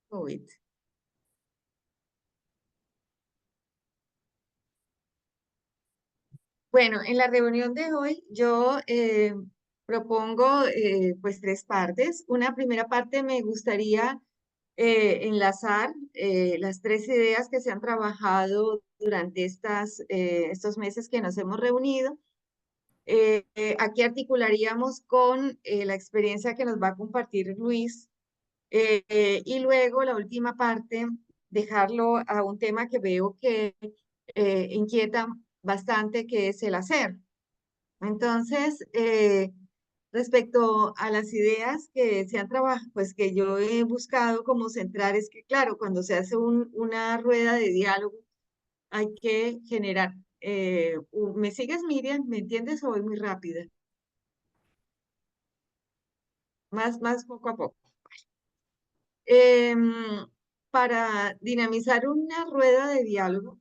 COVID. Bueno, en la reunión de hoy yo propongo pues tres partes. Una primera parte me gustaría enlazar las tres ideas que se han trabajado durante estos meses que nos hemos reunido. Aquí articularíamos con la experiencia que nos va a compartir Luis y luego la última parte, dejarlo a un tema que veo que inquieta bastante, que es el hacer. Entonces, respecto a las ideas que se han trabajado, pues que yo he buscado como centrar, es que claro, cuando se hace una rueda de diálogo, hay que generar, ¿me sigues, Miriam? ¿Me entiendes o voy muy rápida? Más poco a poco. Em, para dinamizar una rueda de diálogo,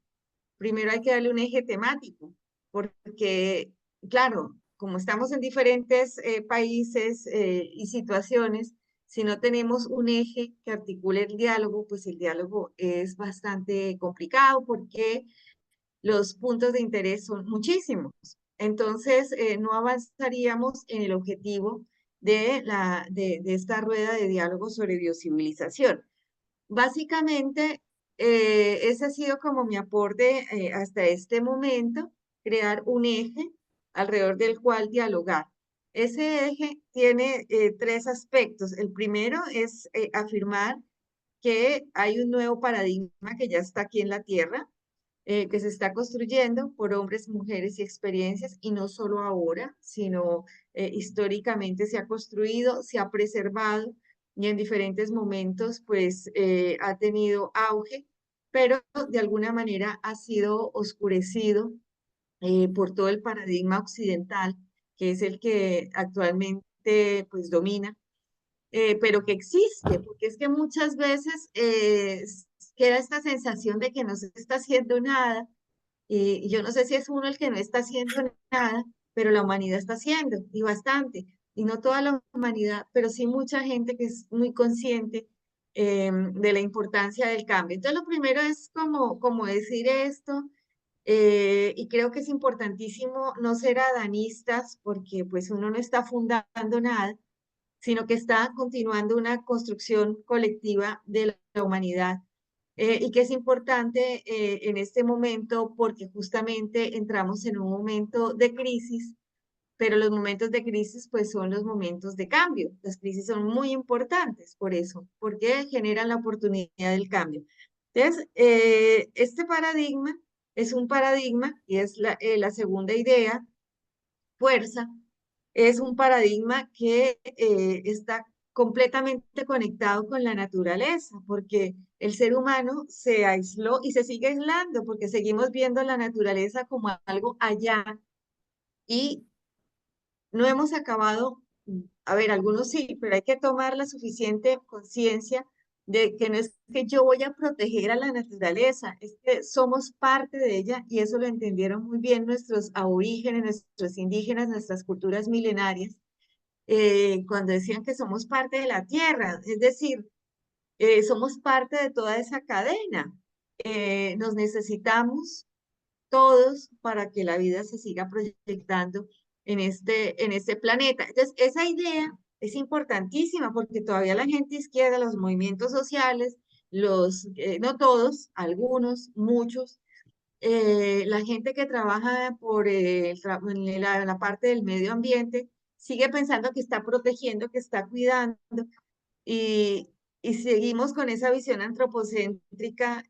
primero hay que darle un eje temático, porque, claro, como estamos en diferentes países y situaciones, si no tenemos un eje que articule el diálogo, pues el diálogo es bastante complicado porque los puntos de interés son muchísimos. Entonces, no avanzaríamos en el objetivo de esta rueda de diálogo sobre biocivilización. Básicamente, ese ha sido como mi aporte hasta este momento, crear un eje alrededor del cual dialogar. Ese eje tiene tres aspectos. El primero es afirmar que hay un nuevo paradigma que ya está aquí en la Tierra, que se está construyendo por hombres, mujeres y experiencias, y no solo ahora, sino históricamente se ha construido, se ha preservado y en diferentes momentos pues ha tenido auge, pero de alguna manera ha sido oscurecido por todo el paradigma occidental, que es el que actualmente pues domina, pero que existe, porque es que muchas veces queda esta sensación de que no se está haciendo nada, y yo no sé si es uno el que no está haciendo nada, pero la humanidad está haciendo, y bastante. Y no toda la humanidad, pero sí mucha gente que es muy consciente de la importancia del cambio. Entonces, lo primero es como decir esto, y creo que es importantísimo no ser adanistas, porque pues uno no está fundando nada, sino que está continuando una construcción colectiva de la humanidad y que es importante en este momento porque justamente entramos en un momento de crisis, pero los momentos de crisis pues son los momentos de cambio. Las crisis son muy importantes por eso, porque generan la oportunidad del cambio. Entonces, este paradigma es un paradigma y es la segunda idea, fuerza, es un paradigma que está completamente conectado con la naturaleza, porque el ser humano se aisló y se sigue aislando, porque seguimos viendo la naturaleza como algo allá y no hemos acabado, a ver, algunos sí, pero hay que tomar la suficiente conciencia de que no es que yo voy a proteger a la naturaleza, es que somos parte de ella y eso lo entendieron muy bien nuestros aborígenes, nuestros indígenas, nuestras culturas milenarias cuando decían que somos parte de la tierra, es decir, somos parte de toda esa cadena. Nos necesitamos todos para que la vida se siga proyectando en este planeta. Entonces, esa idea es importantísima porque todavía la gente izquierda, los movimientos sociales, no todos, algunos, muchos, la gente que trabaja por la parte del medio ambiente sigue pensando que está protegiendo, que está cuidando y, y seguimos con esa visión antropocéntrica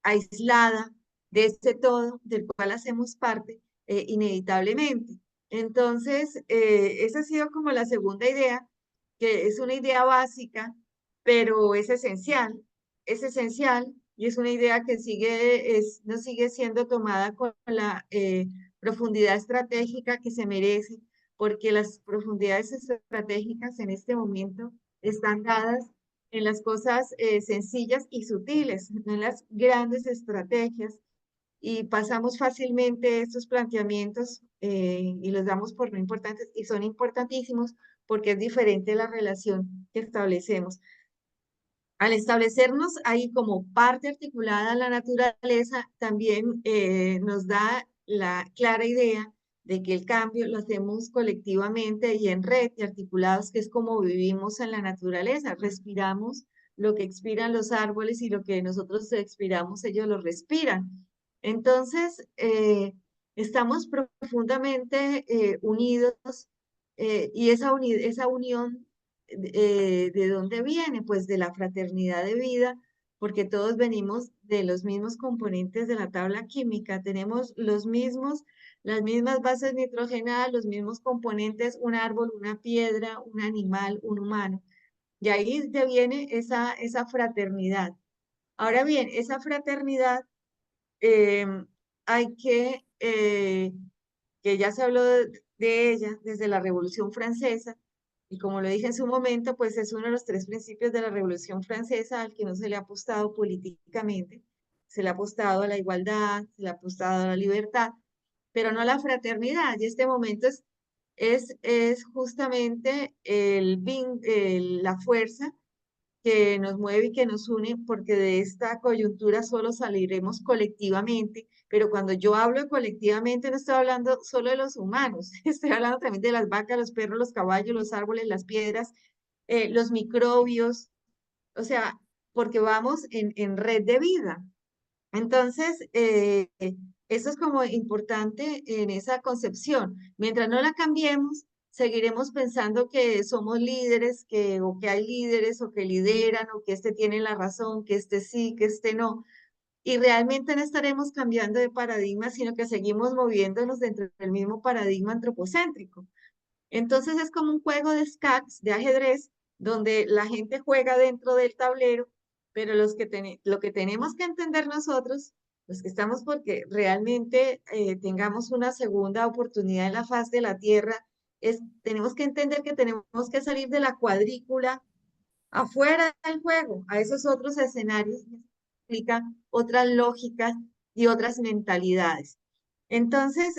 aislada de ese todo del cual hacemos parte inevitablemente. Entonces, esa ha sido como la segunda idea, que es una idea básica, pero es esencial y es una idea que no sigue siendo tomada con la profundidad estratégica que se merece, porque las profundidades estratégicas en este momento están dadas en las cosas sencillas y sutiles, no en las grandes estrategias y pasamos fácilmente estos planteamientos y los damos por no importantes y son importantísimos porque es diferente la relación que establecemos. Al establecernos ahí como parte articulada a la naturaleza, también nos da la clara idea de que el cambio lo hacemos colectivamente y en red y articulados, que es como vivimos en la naturaleza. Respiramos lo que expiran los árboles y lo que nosotros expiramos, ellos lo respiran. Entonces, estamos profundamente unidos y esa unión ¿de dónde viene? Pues de la fraternidad de vida, porque todos venimos de los mismos componentes de la tabla química, tenemos los mismos, las mismas bases nitrogenadas, los mismos componentes, un árbol, una piedra, un animal, un humano. Y ahí viene esa fraternidad. Ahora bien, esa fraternidad eh, hay que ya se habló de ella desde la Revolución Francesa, y como lo dije en su momento, pues es uno de los tres principios de la Revolución Francesa al que no se le ha apostado políticamente. Se le ha apostado a la igualdad, se le ha apostado a la libertad, pero no a la fraternidad. Y este momento es justamente la fuerza que nos mueve y que nos une, porque de esta coyuntura solo saliremos colectivamente, pero cuando yo hablo de colectivamente no estoy hablando solo de los humanos, estoy hablando también de las vacas, los perros, los caballos, los árboles, las piedras, los microbios, o sea, porque vamos en red de vida. Entonces, eso es como importante en esa concepción. Mientras no la cambiemos, seguiremos pensando que somos líderes, o que hay líderes, o que lideran, o que este tiene la razón, que este sí, que este no. Y realmente no estaremos cambiando de paradigma, sino que seguimos moviéndonos dentro del mismo paradigma antropocéntrico. Entonces es como un juego de scacks, de ajedrez, donde la gente juega dentro del tablero, pero lo que tenemos que entender nosotros, los que estamos porque realmente tengamos una segunda oportunidad en la faz de la Tierra, tenemos que entender que tenemos que salir de la cuadrícula afuera del juego, a esos otros escenarios que explican otras lógicas y otras mentalidades. Entonces,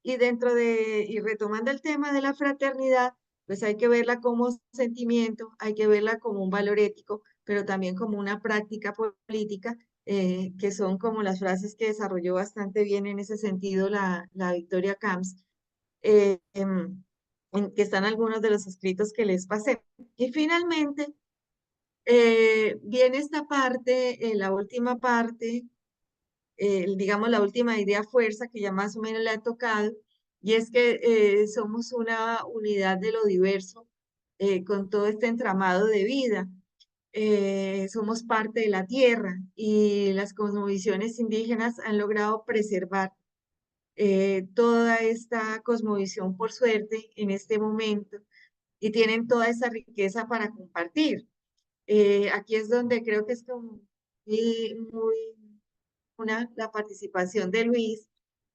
y retomando el tema de la fraternidad, pues hay que verla como sentimiento, hay que verla como un valor ético, pero también como una práctica política, que son como las frases que desarrolló bastante bien en ese sentido la Victoria Camps, eh, em, en que están algunos de los escritos que les pasé. Y finalmente, viene esta parte, la última parte, digamos, la última idea fuerza que ya más o menos le ha tocado, y es que somos una unidad de lo diverso con todo este entramado de vida. Somos parte de la tierra y las cosmovisiones indígenas han logrado preservar toda esta cosmovisión por suerte en este momento y tienen toda esa riqueza para compartir. Aquí es donde creo que es como muy la participación de Luis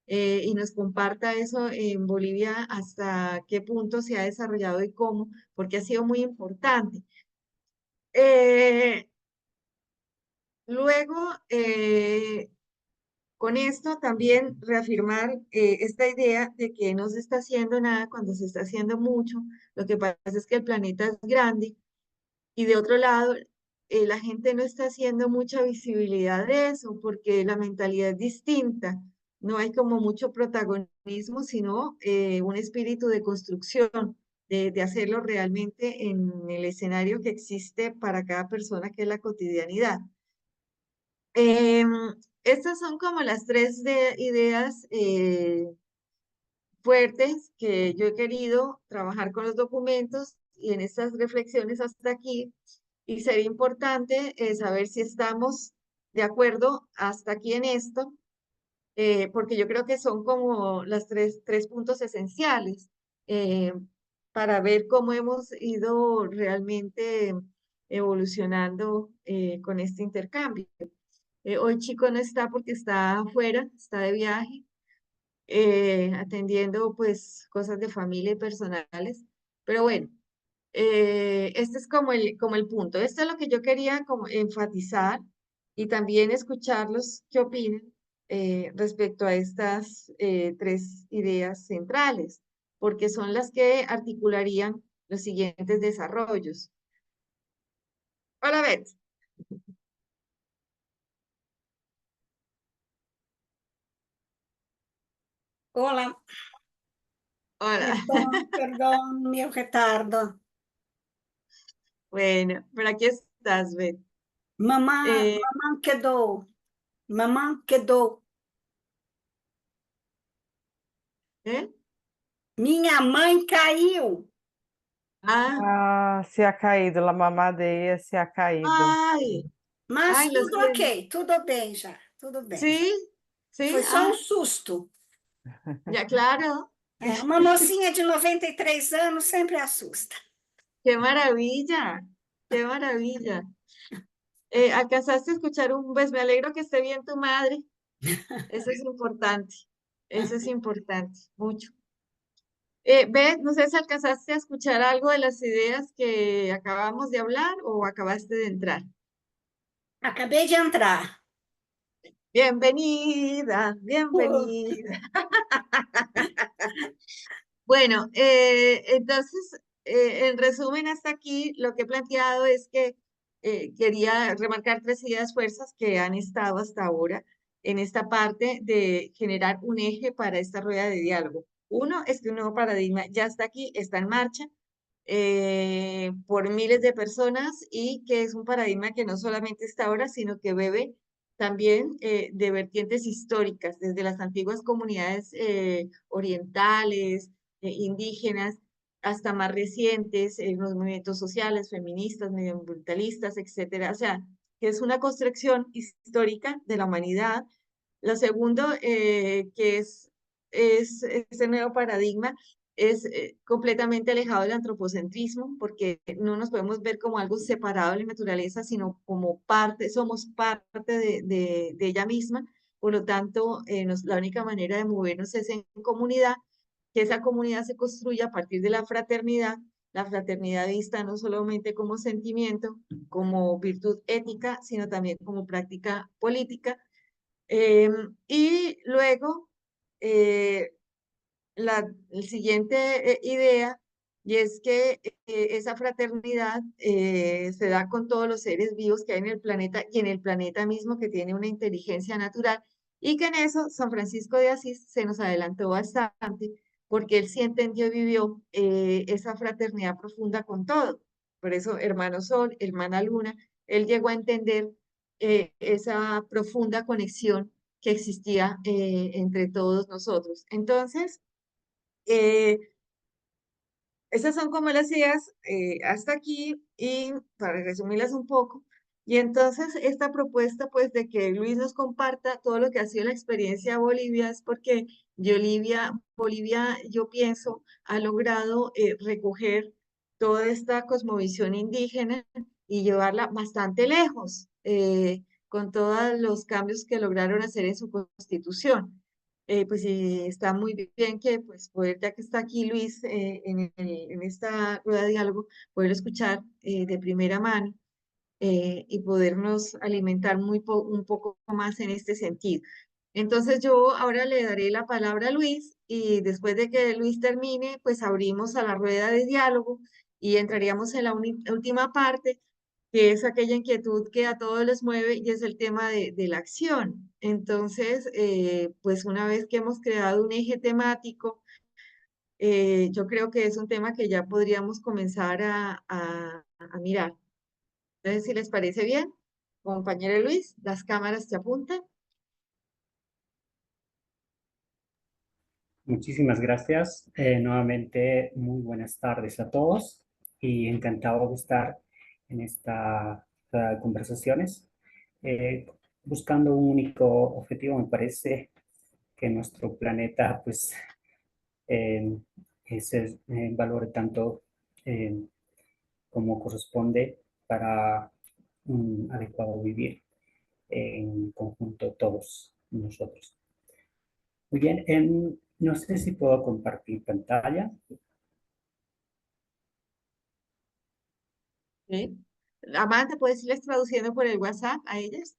y nos comparta eso en Bolivia, hasta qué punto se ha desarrollado y cómo, porque ha sido muy importante. Eh, luego, con esto también reafirmar esta idea de que no se está haciendo nada cuando se está haciendo mucho. Lo que pasa es que el planeta es grande. Y de otro lado, la gente no está haciendo mucha visibilidad de eso porque la mentalidad es distinta. No hay como mucho protagonismo, sino un espíritu de construcción, de hacerlo realmente en el escenario que existe para cada persona, que es la cotidianidad. Em, Estas son como las tres ideas fuertes que yo he querido trabajar con los documentos y en estas reflexiones hasta aquí. Y sería importante saber si estamos de acuerdo hasta aquí en esto, porque yo creo que son como las tres puntos esenciales eh, para ver cómo hemos ido realmente evolucionando con este intercambio. Hoy Chico no está porque está afuera, está de viaje, atendiendo pues cosas de familia y personales. Pero bueno, este es como el punto. Esto es lo que yo quería como enfatizar y también escucharlos qué opinan. respecto a estas tres ideas centrales, porque son las que articularían los siguientes desarrollos. Hola, Beth. Olá, Hola. perdão meu retardo. Bueno, por aquí estás, Beth. Mamã, Eh, mamã quedou, mamã quedou. ¿Eh? Minha mãe caiu. Ah, Ah, se ha caído, la mamadeia se ha caído. ay, Mas ay, lo tudo siento. ok, tudo bem já, tudo bem já. Sí, sí, Foi só um susto. ya claro. Uma mocinha de 93 anos sempre assusta. Qué maravilla, qué maravilla. ¿Alcanzaste a escuchar un beso? Me alegro que esté bien tu madre. Eso es importante. Eso es importante, mucho. Beth, no sé si alcanzaste a escuchar algo de las ideas que acabamos de hablar o acabaste de entrar. Acabei de entrar. Bienvenida, bienvenida. Bueno, entonces, en resumen, hasta aquí lo que he planteado es que quería remarcar tres ideas fuerzas que han estado hasta ahora en esta parte de generar un eje para esta rueda de diálogo. Uno es que un nuevo paradigma ya está aquí, está en marcha por miles de personas y que es un paradigma que no solamente está ahora, sino que bebe también de vertientes históricas, desde las antiguas comunidades orientales, indígenas, hasta más recientes, los movimientos sociales, feministas, medioambientalistas, etcétera. O sea, que es una construcción histórica de la humanidad. Lo segundo, que es este nuevo paradigma, es completamente alejado del antropocentrismo, porque no nos podemos ver como algo separado de la naturaleza, sino como parte, somos parte de ella misma. Por lo tanto, la única manera de movernos es en comunidad, que esa comunidad se construya a partir de la fraternidad vista no solamente como sentimiento, como virtud ética, sino también como práctica política. Y luego, eh, el siguiente idea, y es que esa fraternidad se da con todos los seres vivos que hay en el planeta y en el planeta mismo que tiene una inteligencia natural, y que en eso San Francisco de Asís se nos adelantó bastante, porque él sí entendió y vivió esa fraternidad profunda con todo. Por eso, hermano Sol, hermana Luna, él llegó a entender esa profunda conexión que existía entre todos nosotros. Entonces, eh, esas son como las ideas hasta aquí y para resumirlas un poco. Y entonces esta propuesta pues de que Luis nos comparta todo lo que ha sido la experiencia de Bolivia es porque Bolivia, yo pienso, ha logrado recoger toda esta cosmovisión indígena y llevarla bastante lejos con todos los cambios que lograron hacer en su constitución. Pues sí, está muy bien que pues poder, ya que está aquí Luis en esta rueda de diálogo, poder escuchar de primera mano y podernos alimentar un poco más en este sentido. Entonces yo ahora le daré la palabra a Luis y después de que Luis termine, pues abrimos a la rueda de diálogo y entraríamos en la última parte, que es aquella inquietud que a todos les mueve y es el tema de la acción. Entonces, pues una vez que hemos creado un eje temático, yo creo que es un tema que ya podríamos comenzar a mirar. Entonces, si les parece bien, compañero Luis, las cámaras te apuntan. Muchísimas gracias. Nuevamente, muy buenas tardes a todos y encantado de estar en estas conversaciones. Buscando un único objetivo, me parece que nuestro planeta, pues, eh, valore tanto eh, como corresponde para un adecuado vivir en conjunto todos nosotros. Muy bien, no sé si puedo compartir pantalla. ¿Sí? Amanda, ¿puedes irles traduciendo por el WhatsApp a ellas?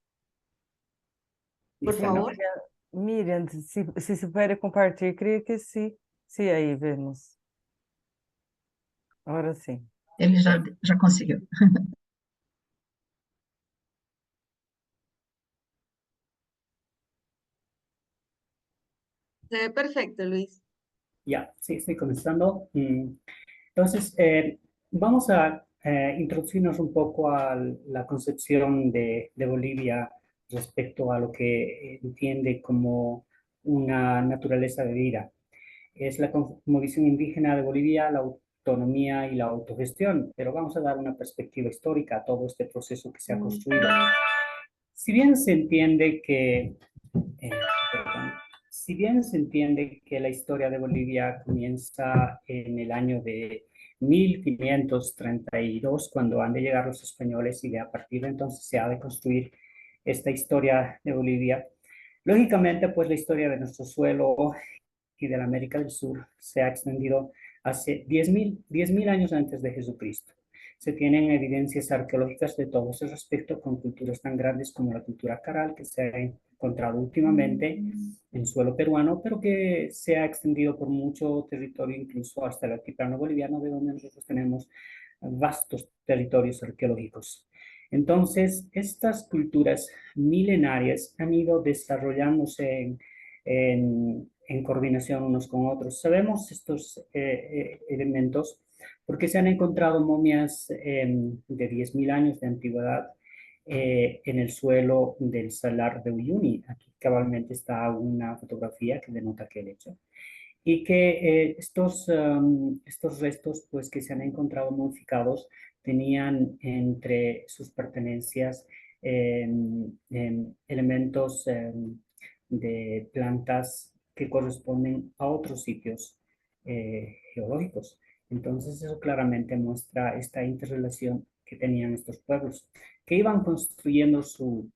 Por Listo, ¿no? favor. Miriam, se puder compartilhar, creio que sim. Sim, aí vemos. Agora sim. Ele já conseguiu. Se ve perfecto, Luis. Ya, sí, estoy comenzando. Entonces, vamos a introducirnos un poco a la concepción de Bolivia respecto a lo que entiende como una naturaleza de vida. Es la cosmovisión indígena de Bolivia, la autonomía y la autogestión, pero vamos a dar una perspectiva histórica a todo este proceso que se ha construido. Si bien se entiende que perdón. Si bien se entiende que la historia de Bolivia comienza en el año de 1532, cuando han de llegar los españoles, y de a partir de entonces se ha de construir esta historia de Bolivia, lógicamente, pues la historia de nuestro suelo y de la América del Sur se ha extendido hace 10.000 años antes de Jesucristo. Se tienen evidencias arqueológicas de todo ese respecto con culturas tan grandes como la cultura caral, que se ha encontrado últimamente en suelo peruano, pero que se ha extendido por mucho territorio, incluso hasta el altiplano boliviano, de donde nosotros tenemos vastos territorios arqueológicos. Entonces, estas culturas milenarias han ido desarrollándose en coordinación unos con otros. Sabemos estos elementos porque se han encontrado momias de 10.000 años de antigüedad en el suelo del Salar de Uyuni. Aquí cabalmente está una fotografía que denota aquel hecho. Y que estos restos, pues, que se han encontrado tenían entre sus pertenencias elementos de plantas que corresponden a otros sitios geológicos. Entonces eso claramente muestra esta interrelación que tenían estos pueblos, que iban construyendo su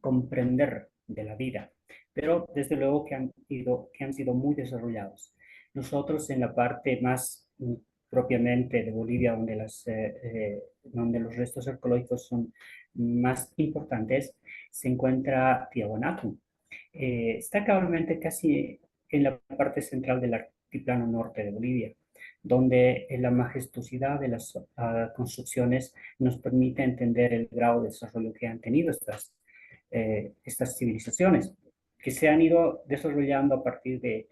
comprender de la vida, pero desde luego que han sido muy desarrollados. Nosotros en la parte más propiamente de Bolivia, donde los restos arqueológicos son más importantes, se encuentra Tiahuanaco. Está cabalmente casi en la parte central del altiplano norte de Bolivia, donde la majestuosidad de las construcciones nos permite entender el grado de desarrollo que han tenido estas civilizaciones, que se han ido desarrollando a partir del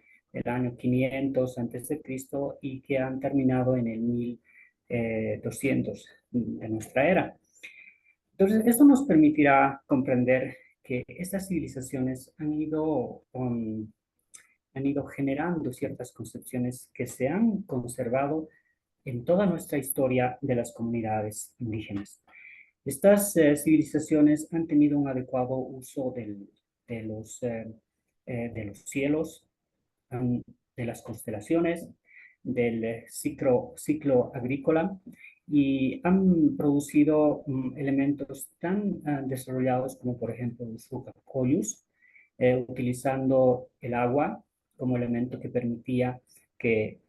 año 500 antes de Cristo y que han terminado en el 1200 de nuestra era. Entonces, esto nos permitirá comprender que estas civilizaciones han ido generando ciertas concepciones que se han conservado en toda nuestra historia de las comunidades indígenas. Estas civilizaciones han tenido un adecuado uso de los cielos, de las constelaciones, del ciclo agrícola, y han producido elementos tan desarrollados como por ejemplo los rucacoyos, utilizando el agua como elemento que permitía que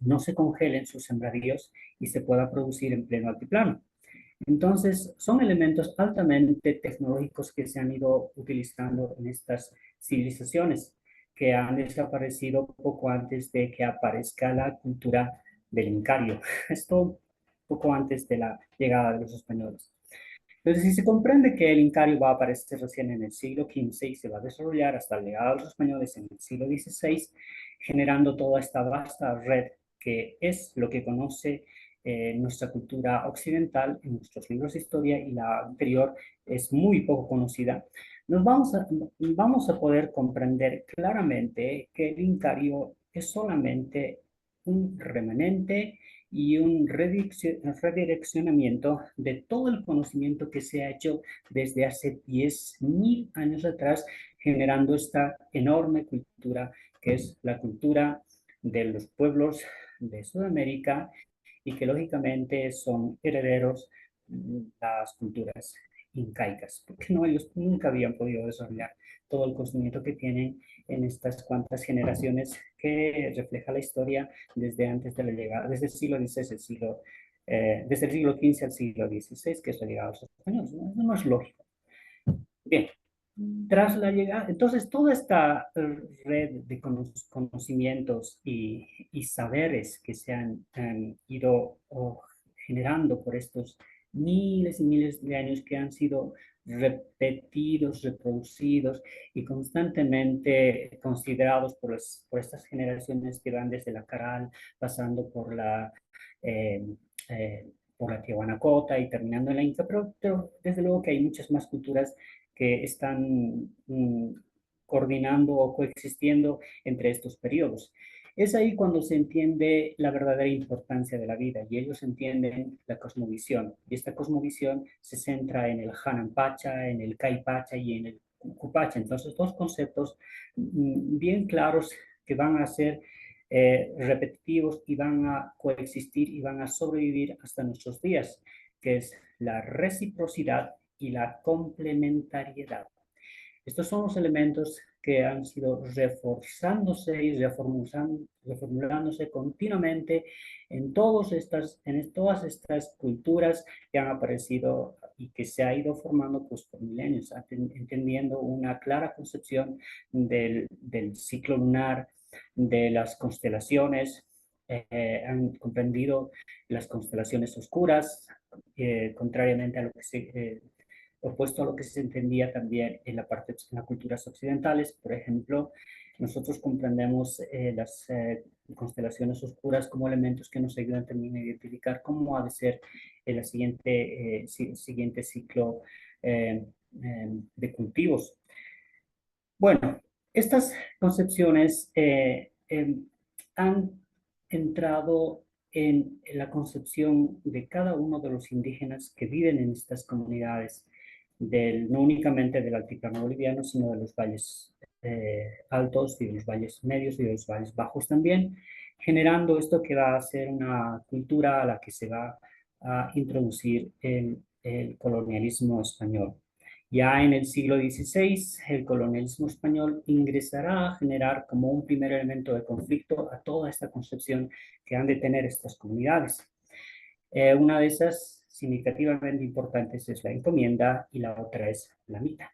no se congelen sus sembradíos y se pueda producir en pleno altiplano. Entonces, son elementos altamente tecnológicos que se han ido utilizando en estas civilizaciones, que han desaparecido poco antes de que aparezca la cultura del Incario. Esto poco antes de la llegada de los españoles. Entonces, si se comprende que el Incario va a aparecer recién en el siglo XV y se va a desarrollar hasta la llegada de los españoles en el siglo XVI, generando toda esta vasta red que es lo que conoce nuestra cultura occidental en nuestros libros de historia, y la anterior es muy poco conocida, vamos a poder comprender claramente que el Incario es solamente un remanente y un redireccionamiento de todo el conocimiento que se ha hecho desde hace 10.000 años atrás, generando esta enorme cultura que es la cultura de los pueblos de Sudamérica, y que lógicamente son herederos de las culturas incaicas, porque no, ellos nunca habían podido desarrollar todo el conocimiento que tienen en estas cuantas generaciones que refleja la historia desde antes de la llegada, desde el siglo XVI, desde el siglo XV al siglo XVI, que es la llegada de los españoles. No, no es lógico. Bien, Tras la llegada, entonces toda esta red de conocimientos y saberes que se han ido generando por estos miles y miles de años que han sido repetidos, reproducidos y constantemente considerados por estas generaciones que van desde la Caral, pasando eh, por la Tiahuanacota y terminando en la Inca, pero desde luego que hay muchas más culturas que están coordinando o coexistiendo entre estos periodos. Es ahí cuando se entiende la verdadera importancia de la vida y ellos entienden la cosmovisión. Y esta cosmovisión se centra en el Hanan Pacha, en el Kai Pacha y en el Cupacha. Entonces, dos conceptos bien claros que van a ser repetitivos y van a coexistir y van a sobrevivir hasta nuestros días, que es la reciprocidad y la complementariedad. Estos son los elementos que han sido reforzándose y reformulándose continuamente en todas estas culturas que han aparecido y que se ha ido formando pues, por milenios, entendiendo una clara concepción del ciclo lunar, de las constelaciones, han comprendido las constelaciones oscuras, contrariamente a lo que opuesto a lo que se entendía también en las culturas occidentales. Por ejemplo, nosotros comprendemos las constelaciones oscuras como elementos que nos ayudan también a identificar cómo ha de ser el siguiente ciclo de cultivos. Bueno, estas concepciones han entrado en la concepción de cada uno de los indígenas que viven en estas comunidades, no únicamente del altiplano boliviano, sino de los valles altos y de los valles medios y de los valles bajos también, generando esto que va a ser una cultura a la que se va a introducir el colonialismo español. Ya en el siglo XVI, el colonialismo español ingresará a generar como un primer elemento de conflicto a toda esta concepción que han de tener estas comunidades. Una de esas significativamente importantes es la encomienda y la otra es la mita.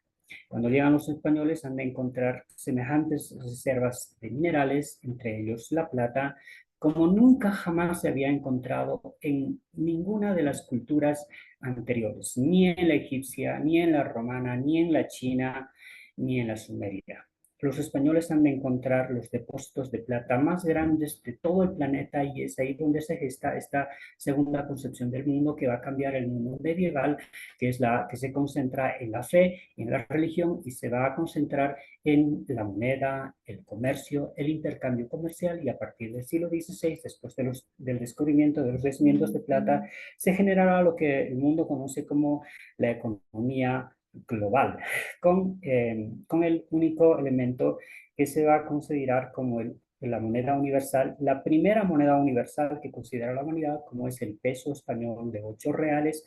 Cuando llegan los españoles han de encontrar semejantes reservas de minerales, entre ellos la plata, como nunca jamás se había encontrado en ninguna de las culturas anteriores, ni en la egipcia, ni en la romana, ni en la china, ni en la sumeria. Los españoles han de encontrar los depósitos de plata más grandes de todo el planeta y es ahí donde se gesta esta segunda concepción del mundo que va a cambiar el mundo medieval, que es la que se concentra en la fe, en la religión y se va a concentrar en la moneda, el comercio, el intercambio comercial y a partir del siglo XVI, después del descubrimiento de los yacimientos de plata, se generará lo que el mundo conoce como la economía global, con el único elemento que se va a considerar como la moneda universal, la primera moneda universal que considera la humanidad, como es el peso español de 8 reales,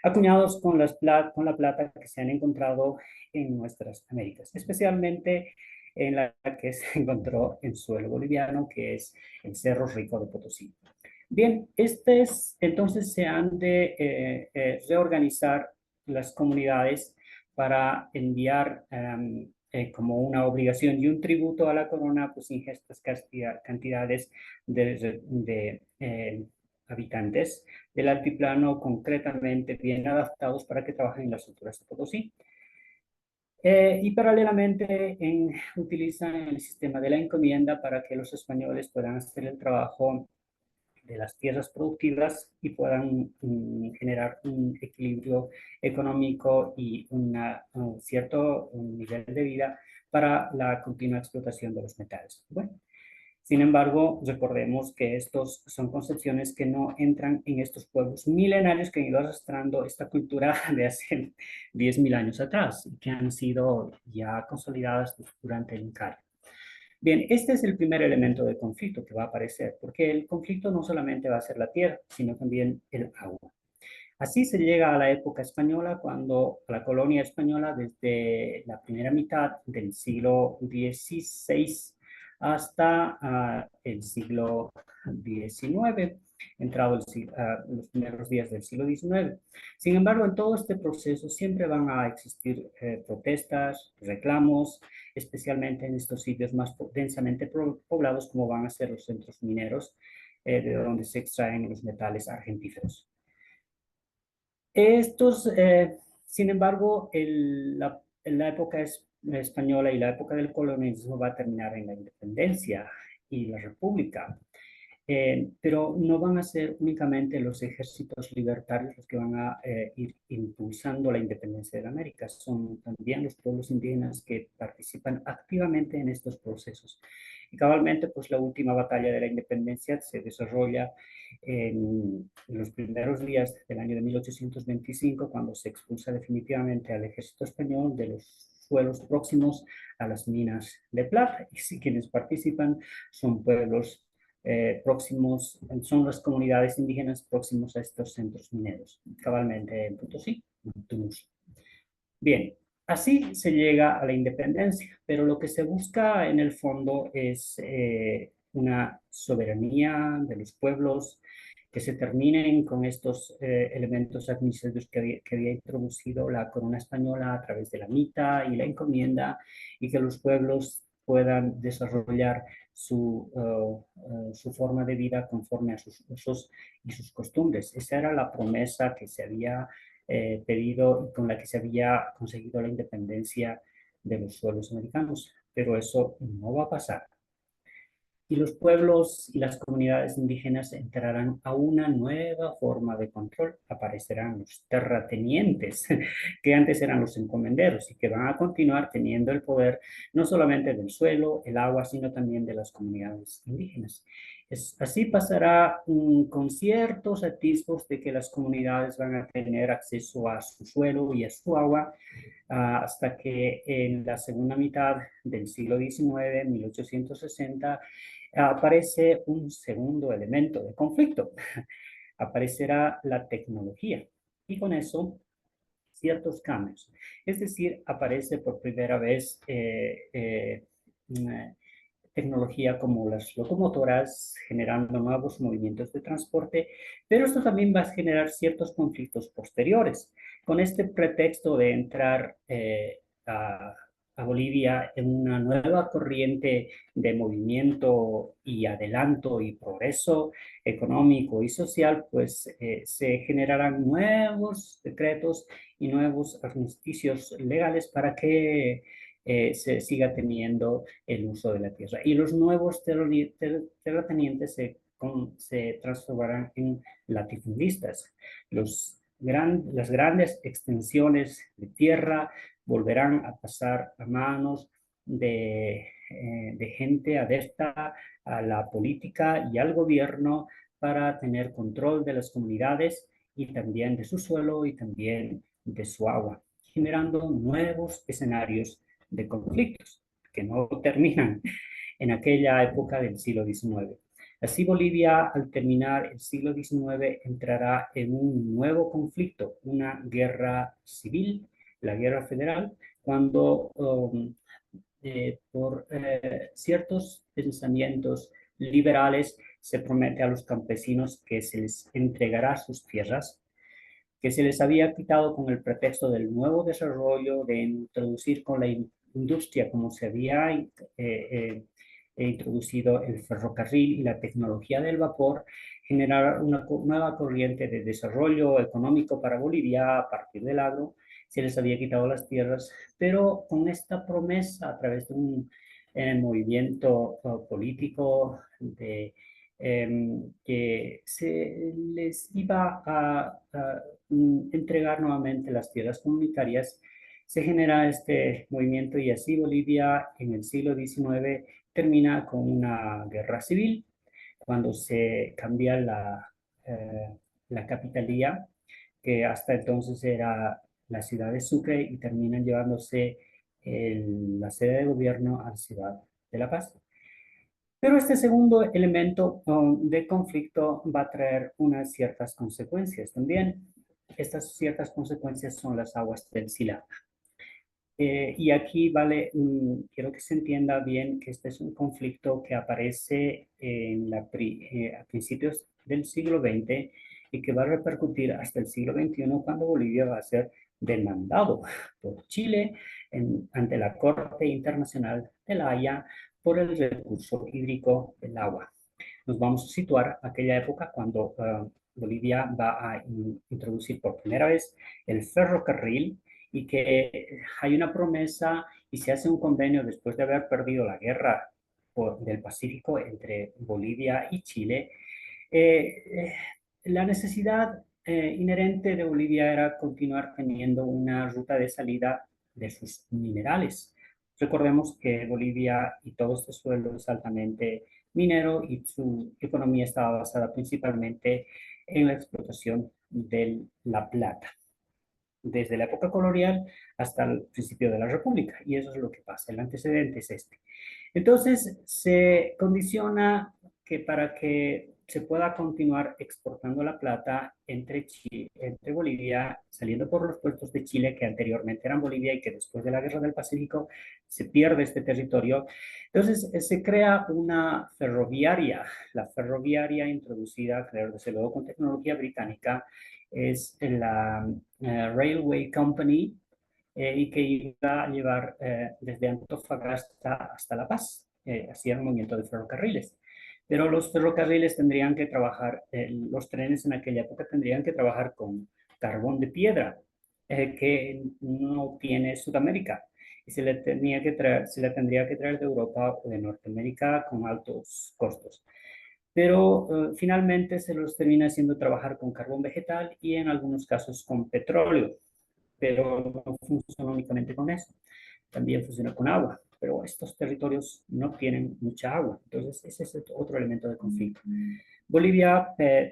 acuñados con la plata que se han encontrado en nuestras Américas, especialmente en la que se encontró en suelo boliviano, que es el Cerro Rico de Potosí. Bien, entonces se han de reorganizar las comunidades para enviar como una obligación y un tributo a la corona, pues ingestas cantidades de habitantes del altiplano concretamente bien adaptados para que trabajen en las alturas de Potosí. Y paralelamente utilizan el sistema de la encomienda para que los españoles puedan hacer el trabajo de las tierras productivas y puedan generar un equilibrio económico y un cierto nivel de vida para la continua explotación de los metales. Bueno, sin embargo, recordemos que estos son concepciones que no entran en estos pueblos milenarios que han ido arrastrando esta cultura de hace 10.000 años atrás y que han sido ya consolidadas durante el Imperio. Bien, este es el primer elemento de conflicto que va a aparecer, porque el conflicto no solamente va a ser la tierra, sino también el agua. Así se llega a la época española, cuando la colonia española, desde la primera mitad del siglo XVI hasta el siglo XIX, entrado los primeros días del siglo XIX. Sin embargo, en todo este proceso siempre van a existir protestas, reclamos, especialmente en estos sitios más densamente poblados como van a ser los centros mineros, de donde se extraen los metales argentíferos. Sin embargo, la época española y la época del colonialismo va a terminar en la independencia y la república. Pero no van a ser únicamente los ejércitos libertarios los que van a ir impulsando la independencia de América, son también los pueblos indígenas que participan activamente en estos procesos. Y cabalmente, pues la última batalla de la independencia se desarrolla en los primeros días del año de 1825, cuando se expulsa definitivamente al ejército español de los suelos próximos a las minas de plata. Y si quienes participan son pueblos próximos, son las comunidades indígenas próximos a estos centros mineros, cabalmente en Potosí, en Tunus. Bien, así se llega a la independencia, pero lo que se busca en el fondo es una soberanía de los pueblos, que se terminen con estos elementos administrativos que había introducido la corona española a través de la mita y la encomienda, y que los pueblos puedan desarrollar su forma de vida conforme a sus usos y sus costumbres. Esa era la promesa que se había pedido y con la que se había conseguido la independencia de los suelos americanos, pero eso no va a pasar. Y los pueblos y las comunidades indígenas entrarán a una nueva forma de control. Aparecerán los terratenientes, que antes eran los encomenderos y que van a continuar teniendo el poder no solamente del suelo, el agua, sino también de las comunidades indígenas. Así pasará con ciertos atisbos de que las comunidades van a tener acceso a su suelo y a su agua, hasta que en la segunda mitad del siglo XIX, 1860, aparece un segundo elemento de conflicto. Aparecerá la tecnología y con eso ciertos cambios. Es decir, aparece por primera vez tecnología como las locomotoras, generando nuevos movimientos de transporte, pero esto también va a generar ciertos conflictos posteriores. Con este pretexto de entrar a Bolivia en una nueva corriente de movimiento y adelanto y progreso económico y social, pues se generarán nuevos decretos y nuevos armisticios legales para que se siga teniendo el uso de la tierra. Y los nuevos terratenientes se transformarán en latifundistas. Las grandes extensiones de tierra volverán a pasar a manos de gente adepta a la política y al gobierno para tener control de las comunidades y también de su suelo y también de su agua, generando nuevos escenarios de conflictos que no terminan en aquella época del siglo XIX. Así Bolivia, al terminar el siglo XIX, entrará en un nuevo conflicto, una guerra civil, la guerra federal, cuando por ciertos pensamientos liberales se promete a los campesinos que se les entregará sus tierras, que se les había quitado con el pretexto del nuevo desarrollo, de introducir con la industria como se había introducido el ferrocarril y la tecnología del vapor, generar una nueva corriente de desarrollo económico para Bolivia a partir del agro. Se les había quitado las tierras, pero con esta promesa a través de un movimiento político que se les iba a entregar nuevamente las tierras comunitarias, se genera este movimiento y así Bolivia en el siglo XIX termina con una guerra civil cuando se cambia la capitalía, que hasta entonces era la ciudad de Sucre, y terminan llevándose la sede de gobierno a la ciudad de La Paz. Pero este segundo elemento de conflicto va a traer unas ciertas consecuencias también. Estas ciertas consecuencias son las aguas del Silapa. Y aquí quiero que se entienda bien que este es un conflicto que aparece a principios del siglo XX y que va a repercutir hasta el siglo XXI cuando Bolivia va a ser demandado por Chile ante la Corte Internacional de la Haya por el recurso hídrico del agua. Nos vamos a situar a aquella época cuando Bolivia va a introducir por primera vez el ferrocarril y que hay una promesa y se hace un convenio después de haber perdido la guerra del Pacífico entre Bolivia y Chile. La necesidad inherente de Bolivia era continuar teniendo una ruta de salida de sus minerales. Recordemos que Bolivia y todo este suelo es altamente minero y su economía estaba basada principalmente en la explotación de la plata, desde la época colonial hasta el principio de la República. Y eso es lo que pasa. El antecedente es este. Entonces, se condiciona que para que se pueda continuar exportando la plata entre Bolivia, saliendo por los puertos de Chile, que anteriormente eran Bolivia y que después de la Guerra del Pacífico se pierde este territorio. Entonces, se crea una ferroviaria. La ferroviaria introducida, claro, desde luego con tecnología británica, es la Railway Company, y que iba a llevar desde Antofagasta hasta La Paz. Hacían un movimiento de ferrocarriles. Pero los ferrocarriles tendrían que trabajar, los trenes en aquella época tendrían que trabajar con carbón de piedra, que no tiene Sudamérica. Y se le tendría que traer de Europa o de Norteamérica con altos costos. Pero finalmente se los termina haciendo trabajar con carbón vegetal y en algunos casos con petróleo, pero no funciona únicamente con eso, también funciona con agua, pero estos territorios no tienen mucha agua, entonces ese es otro elemento de conflicto. Bolivia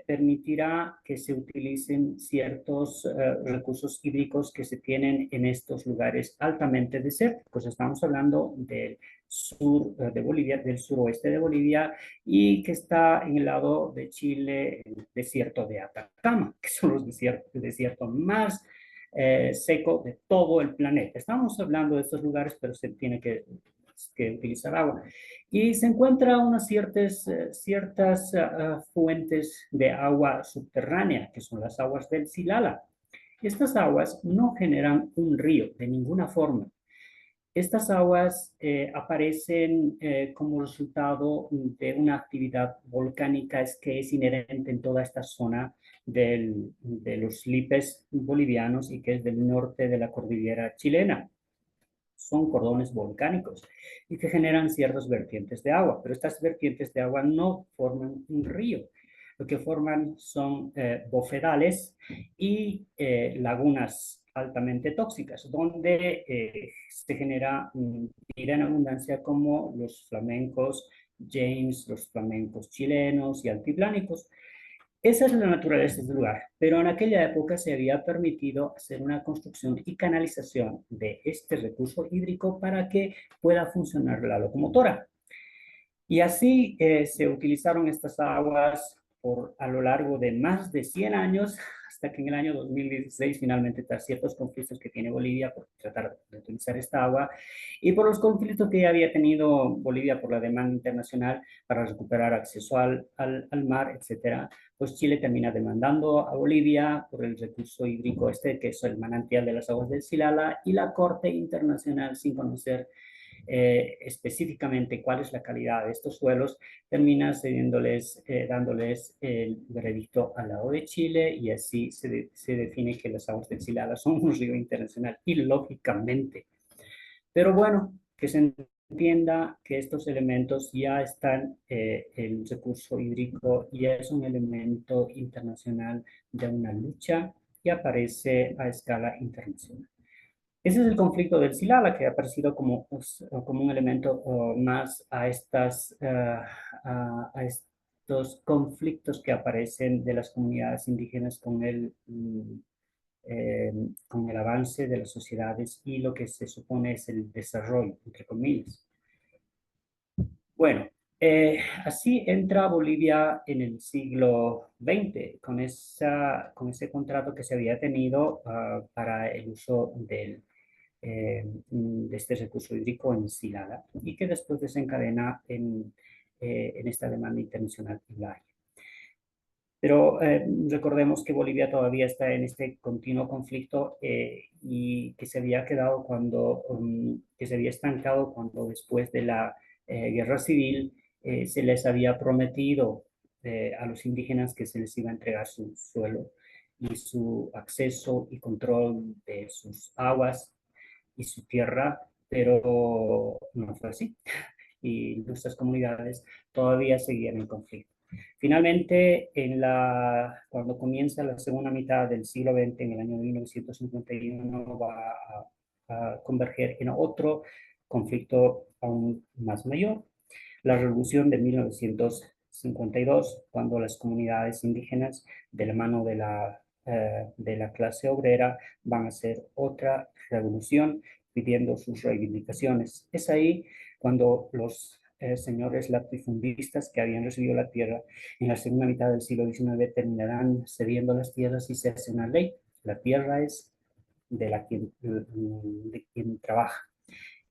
permitirá que se utilicen ciertos recursos hídricos que se tienen en estos lugares altamente desérticos. Estamos hablando del sur de Bolivia, del suroeste de Bolivia, y que está en el lado de Chile, el desierto de Atacama, que son los desiertos más seco de todo el planeta. Estamos hablando de estos lugares, pero se tiene que utilizar agua. Y se encuentran unas ciertas fuentes de agua subterránea, que son las aguas del Silala. Estas aguas no generan un río de ninguna forma. Estas aguas aparecen como resultado de una actividad volcánica que es inherente en toda esta zona de los lipes bolivianos y que es del norte de la cordillera chilena. Son cordones volcánicos y que generan ciertas vertientes de agua, pero estas vertientes de agua no forman un río. Lo que forman son bofedales y lagunas altamente tóxicas, donde se genera vida en abundancia como los flamencos James, los flamencos chilenos y altiplánicos. Esa es la naturaleza del lugar, pero en aquella época se había permitido hacer una construcción y canalización de este recurso hídrico para que pueda funcionar la locomotora. Y así se utilizaron estas aguas a lo largo de más de 100 años, hasta que en el año 2016 finalmente, tras ciertos conflictos que tiene Bolivia por tratar de utilizar esta agua y por los conflictos que ya había tenido Bolivia por la demanda internacional para recuperar acceso al mar, etcétera, pues Chile termina demandando a Bolivia por el recurso hídrico que es el manantial de las aguas del Silala, y la Corte Internacional, sin conocer específicamente cuál es la calidad de estos suelos, termina dándoles el veredicto al lado de Chile, y así se define que las aguas del Silala son un río internacional, ilógicamente. Pero bueno, que se entienda que estos elementos ya están, el recurso hídrico ya es un elemento internacional de una lucha y aparece a escala internacional. Ese es el conflicto del Silala, que ha aparecido como un elemento más a estos conflictos que aparecen de las comunidades indígenas con el avance de las sociedades y lo que se supone es el desarrollo, entre comillas. Bueno, así entra Bolivia en el siglo XX con ese contrato que se había tenido para el uso de este recurso hídrico en Silala, y que después desencadena en esta demanda internacional en la Haya. Pero recordemos que Bolivia todavía está en este continuo conflicto y que se había quedado que se había estancado cuando después de la guerra civil se les había prometido a los indígenas que se les iba a entregar su suelo y su acceso y control de sus aguas y su tierra, pero no fue así. Y nuestras comunidades todavía seguían en conflicto. Finalmente, cuando comienza la segunda mitad del siglo XX, en el año 1951, va a converger en otro conflicto aún más mayor, la Revolución de 1952, cuando las comunidades indígenas, de la mano de la clase obrera, van a hacer otra revolución pidiendo sus reivindicaciones. Es ahí cuando los señores latifundistas que habían recibido la tierra en la segunda mitad del siglo XIX terminarán cediendo las tierras y se hace una ley. La tierra es de quien trabaja.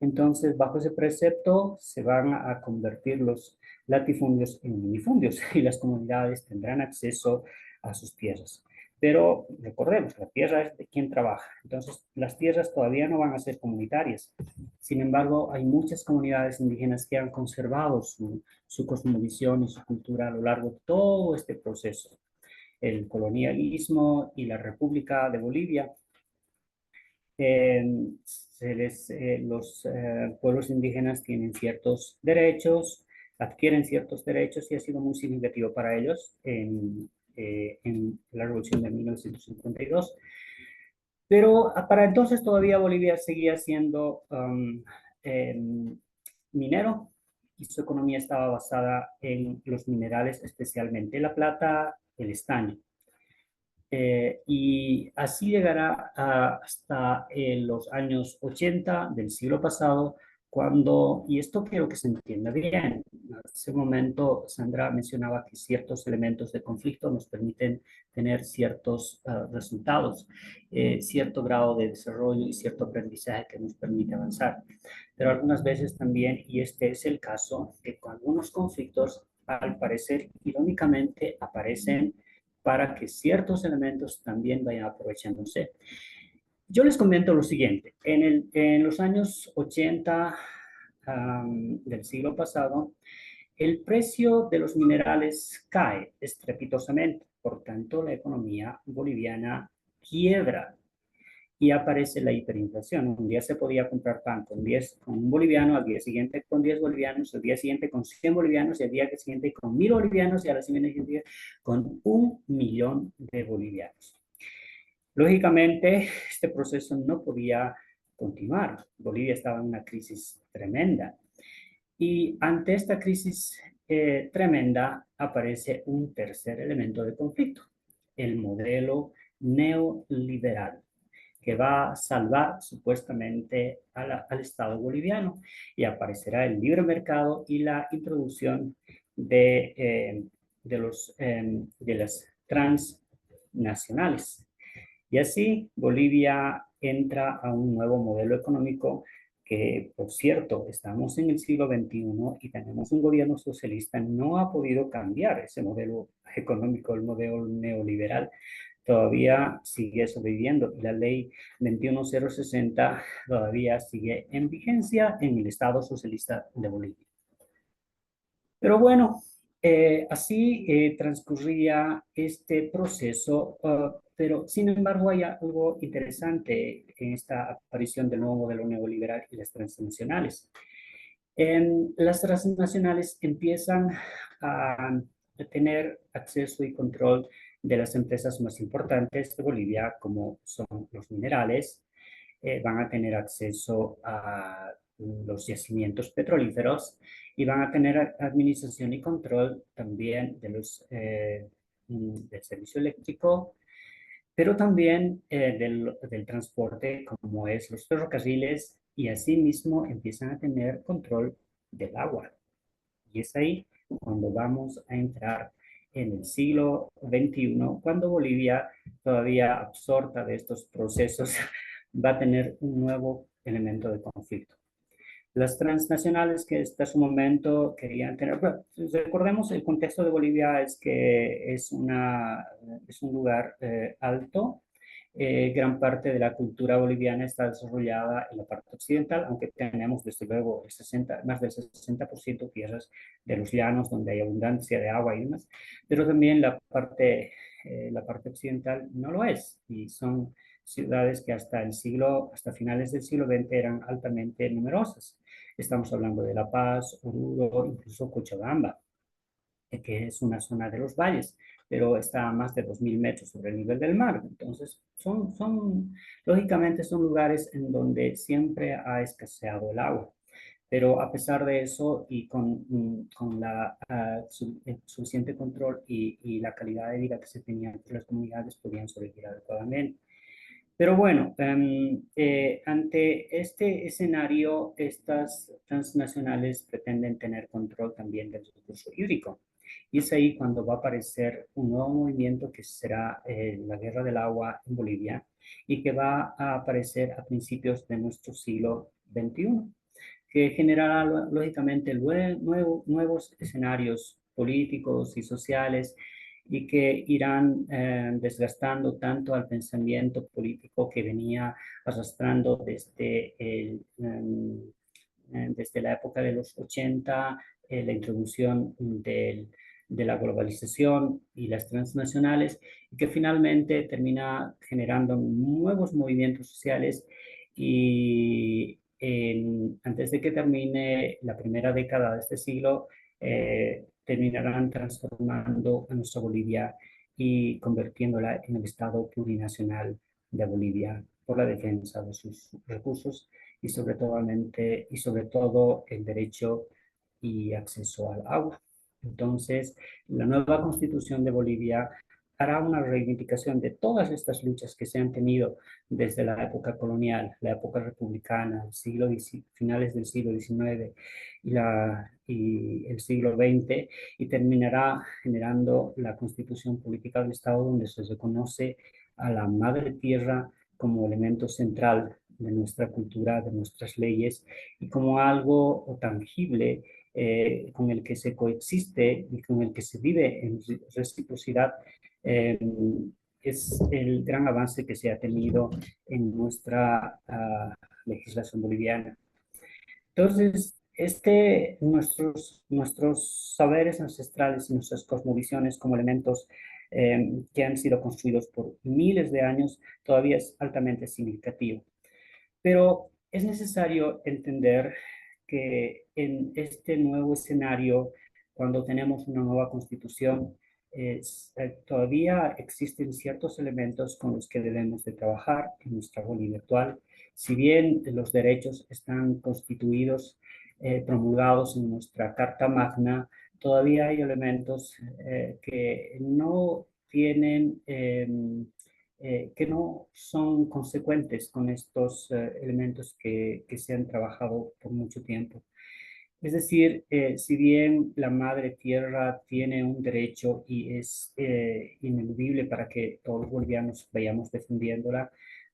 Entonces, bajo ese precepto, se van a convertir los latifundios en minifundios y las comunidades tendrán acceso a sus tierras. Pero recordemos, la tierra es de quien trabaja. Entonces, las tierras todavía no van a ser comunitarias. Sin embargo, hay muchas comunidades indígenas que han conservado su cosmovisión y su cultura a lo largo de todo este proceso. El colonialismo y la República de Bolivia los pueblos indígenas tienen ciertos derechos, adquieren ciertos derechos y ha sido muy significativo para ellos en la revolución de 1952. Pero para entonces todavía Bolivia seguía siendo minero y su economía estaba basada en los minerales, especialmente la plata, el estaño. Y así llegará hasta los años 80 del siglo pasado, y esto quiero que se entienda bien, hace un momento Sandra mencionaba que ciertos elementos de conflicto nos permiten tener ciertos resultados, cierto grado de desarrollo y cierto aprendizaje que nos permite avanzar. Pero algunas veces también, y este es el caso, que con algunos conflictos, al parecer, irónicamente, aparecen para que ciertos elementos también vayan aprovechándose. Yo les comento lo siguiente. En los años 80 del siglo pasado, el precio de los minerales cae estrepitosamente. Por tanto, la economía boliviana quiebra y aparece la hiperinflación. Un día se podía comprar pan con un boliviano, al día siguiente con 10 bolivianos, al día siguiente con 100 bolivianos, y al día siguiente con 1000 bolivianos, y a la siguiente día con 1.000.000 de bolivianos. Lógicamente, este proceso no podía continuar. Bolivia estaba en una crisis tremenda. Y ante esta crisis tremenda aparece un tercer elemento de conflicto, el modelo neoliberal, que va a salvar supuestamente al Estado boliviano, y aparecerá el libre mercado y la introducción de las transnacionales. Y así Bolivia entra a un nuevo modelo económico que, por cierto, estamos en el siglo XXI y tenemos un gobierno socialista, no ha podido cambiar ese modelo económico, el modelo neoliberal, todavía sigue sobreviviendo. La ley 21060 todavía sigue en vigencia en el Estado Socialista de Bolivia. Pero bueno, así transcurría este proceso, pero sin embargo hay algo interesante en esta aparición del nuevo modelo neoliberal y las transnacionales. Las transnacionales empiezan a tener acceso y control de las empresas más importantes de Bolivia, como son los minerales, van a tener acceso a los yacimientos petrolíferos y van a tener administración y control también del servicio eléctrico, pero también del transporte, como es los ferrocarriles, y asimismo empiezan a tener control del agua. Y es ahí cuando vamos a entrar en el siglo XXI, cuando Bolivia, todavía absorta de estos procesos, va a tener un nuevo elemento de conflicto. Las transnacionales que hasta su momento querían tener, bueno, recordemos el contexto de Bolivia es que es un lugar alto. Gran parte de la cultura boliviana está desarrollada en la parte occidental, aunque tenemos desde luego más del 60% tierras de los llanos donde hay abundancia de agua y demás, pero también la parte occidental no lo es, y son ciudades que hasta finales del siglo XX eran altamente numerosas. Estamos hablando de La Paz, Oruro, incluso Cochabamba, que es una zona de los valles, pero está a más de 2.000 metros sobre el nivel del mar. Entonces, lógicamente son lugares en donde siempre ha escaseado el agua. Pero a pesar de eso y con el suficiente control y la calidad de vida que se tenía entre las comunidades, podían sobrevivir adecuadamente. Pero bueno, ante este escenario, estas transnacionales pretenden tener control también del recurso hídrico. Y es ahí cuando va a aparecer un nuevo movimiento que será la Guerra del Agua en Bolivia y que va a aparecer a principios de nuestro siglo XXI, que generará lógicamente nuevos escenarios políticos y sociales y que irán desgastando tanto al pensamiento político que venía arrastrando desde la época de los 80, la introducción de la globalización y las transnacionales, y que finalmente termina generando nuevos movimientos sociales y antes de que termine la primera década de este siglo, terminarán transformando a nuestra Bolivia y convirtiéndola en el Estado plurinacional de Bolivia por la defensa de sus recursos y sobre todo el derecho y acceso al agua. Entonces, la nueva Constitución de Bolivia hará una reivindicación de todas estas luchas que se han tenido desde la época colonial, la época republicana, finales del siglo XIX y el siglo XX, y terminará generando la Constitución Política del Estado, donde se reconoce a la madre tierra como elemento central de nuestra cultura, de nuestras leyes, y como algo tangible con el que se coexiste y con el que se vive en reciprocidad. eh, es el gran avance que se ha tenido en nuestra legislación boliviana. Entonces, nuestros saberes ancestrales y nuestras cosmovisiones como elementos que han sido construidos por miles de años todavía es altamente significativo. Pero es necesario entender que en este nuevo escenario, cuando tenemos una nueva constitución, todavía existen ciertos elementos con los que debemos de trabajar en nuestra Bolivia actual. Si bien los derechos están constituidos, promulgados en nuestra Carta Magna, todavía hay elementos que no tienen que no son consecuentes con estos elementos que se han trabajado por mucho tiempo. Es decir, si bien la madre tierra tiene un derecho y es ineludible para que todos los bolivianos vayamos defendiéndola,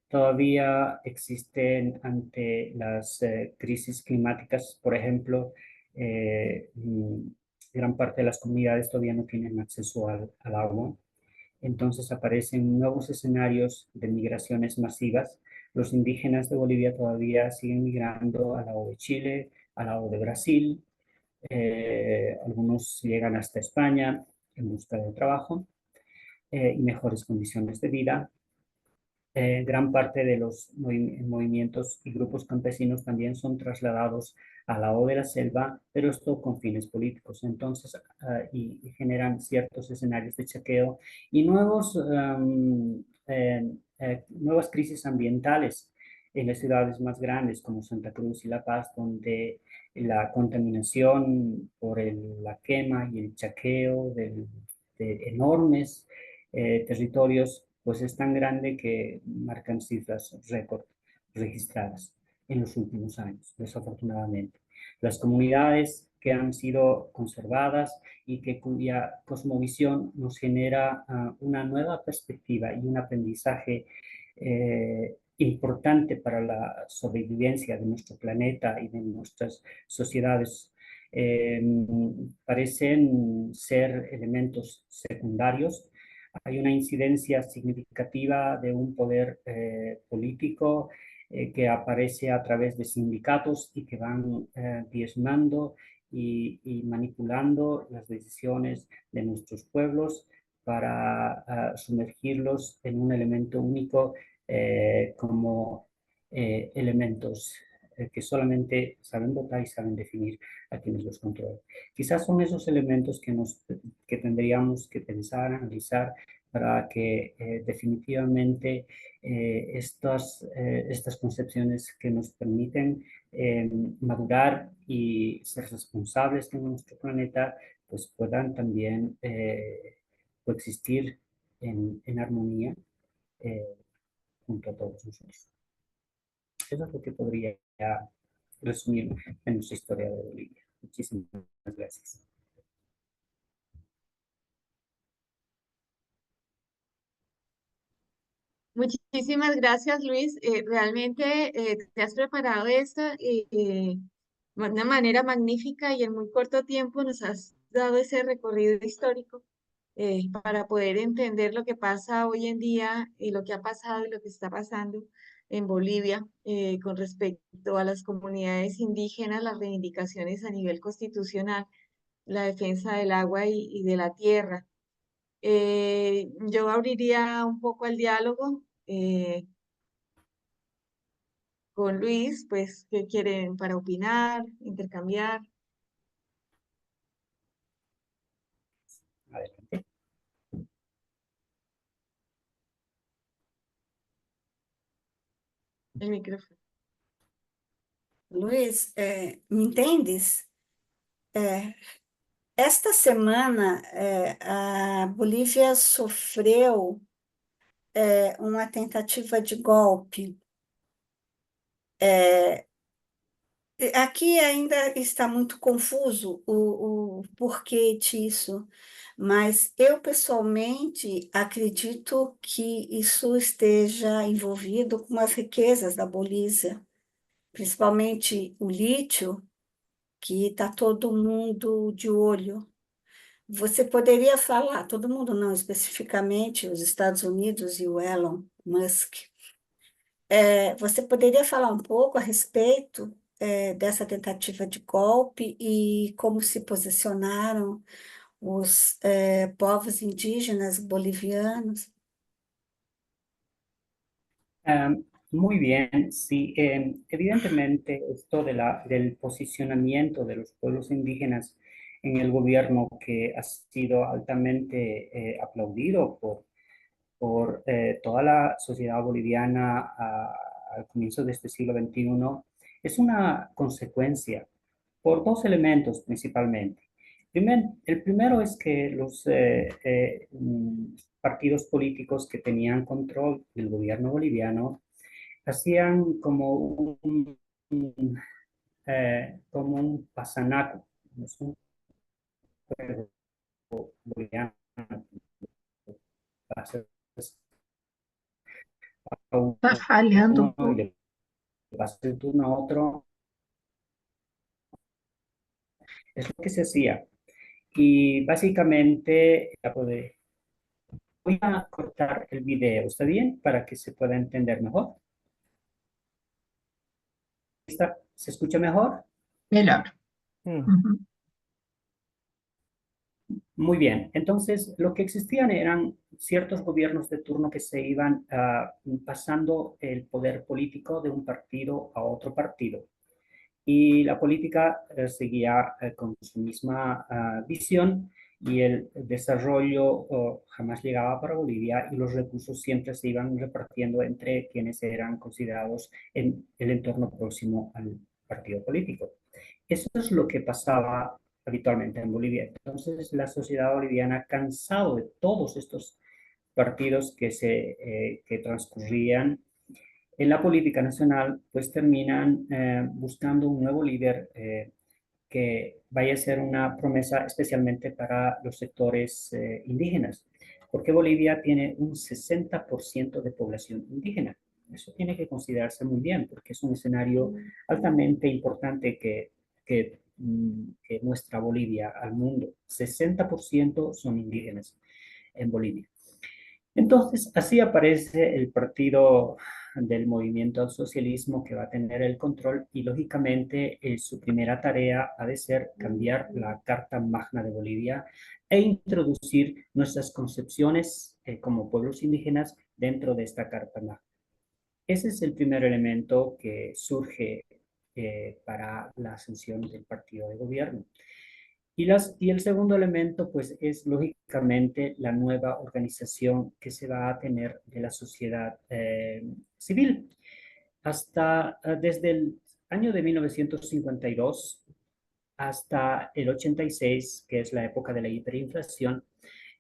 todavía existen ante las crisis climáticas, por ejemplo, gran parte de las comunidades todavía no tienen acceso al agua. Entonces aparecen nuevos escenarios de migraciones masivas. Los indígenas de Bolivia todavía siguen migrando al lado de Chile, al lado de Brasil. Algunos llegan hasta España en busca de trabajo y mejores condiciones de vida. Gran parte de los movimientos y grupos campesinos también son trasladados al lado de la selva, pero esto con fines políticos. Entonces, y generan ciertos escenarios de chequeo y nuevas crisis ambientales en las ciudades más grandes como Santa Cruz y La Paz, donde la contaminación por la quema y el chaqueo de enormes territorios pues es tan grande que marcan cifras récord registradas en los últimos años, desafortunadamente. Las comunidades que han sido conservadas y cuya cosmovisión nos genera una nueva perspectiva y un aprendizaje importante para la sobrevivencia de nuestro planeta y de nuestras sociedades, parecen ser elementos secundarios. Hay una incidencia significativa de un poder político que aparece a través de sindicatos y que van diezmando y manipulando las decisiones de nuestros pueblos para sumergirlos en un elemento único como elementos que solamente saben votar y saben definir a quienes los controlan. Quizás son esos elementos que tendríamos que pensar, analizar, para que definitivamente estas concepciones que nos permiten madurar y ser responsables de nuestro planeta, pues puedan también coexistir en armonía junto a todos nosotros. Eso es lo que podría resumir en nuestra historia de Bolivia. Muchísimas gracias. Muchísimas gracias, Luis. Realmente te has preparado esta de una manera magnífica y en muy corto tiempo nos has dado ese recorrido histórico para poder entender lo que pasa hoy en día y lo que ha pasado y lo que está pasando en Bolivia con respecto a las comunidades indígenas, las reivindicaciones a nivel constitucional, la defensa del agua y de la tierra. Yo abriría un poco el diálogo con Luis, pues, ¿qué quieren para opinar, intercambiar? Adelante. El micrófono. Luiz, me entendes? Esta semana, a Bolívia sofreu uma tentativa de golpe. Aqui ainda está muito confuso o porquê disso, mas eu pessoalmente acredito que isso esteja envolvido com as riquezas da Bolívia, principalmente o lítio, que está todo mundo de olho. Você poderia falar, todo mundo não, especificamente os Estados Unidos e o Elon Musk. Você poderia falar um pouco a respeito dessa tentativa de golpe e como se posicionaram os povos indígenas bolivianos? Muy bien, sí. Evidentemente, esto del posicionamiento de los pueblos indígenas en el gobierno, que ha sido altamente aplaudido por toda la sociedad boliviana al comienzo de este siglo XXI, es una consecuencia por dos elementos principalmente. El primero es que los partidos políticos que tenían control del gobierno boliviano hacían como un pasanaco, es un juego boliviano, Está falhando um uno y pouco. le pasa el turno a otro. Es lo que se hacía. Y básicamente, voy a cortar el video, ¿está bien? Para que se pueda entender mejor. ¿Se escucha mejor? Melhor. Sí. Uhum. Muy bien, entonces lo que existían eran ciertos gobiernos de turno que se iban pasando el poder político de un partido a otro partido. Y la política seguía con su misma visión, y el desarrollo jamás llegaba para Bolivia, y los recursos siempre se iban repartiendo entre quienes eran considerados en el entorno próximo al partido político. Eso es lo que pasaba habitualmente en Bolivia. Entonces, la sociedad boliviana, cansado de todos estos partidos que transcurrían en la política nacional, pues terminan buscando un nuevo líder que vaya a ser una promesa especialmente para los sectores indígenas, porque Bolivia tiene un 60% de población indígena. Eso tiene que considerarse muy bien porque es un escenario altamente importante que muestra Bolivia al mundo. 60% son indígenas en Bolivia. Entonces, así aparece el partido del movimiento al socialismo que va a tener el control y lógicamente su primera tarea ha de ser cambiar la Carta Magna de Bolivia e introducir nuestras concepciones como pueblos indígenas dentro de esta Carta Magna. Ese es el primer elemento que surge para la ascensión del partido de gobierno. Y el segundo elemento, pues, es lógicamente la nueva organización que se va a tener de la sociedad civil. Desde el año de 1952 hasta el 86, que es la época de la hiperinflación,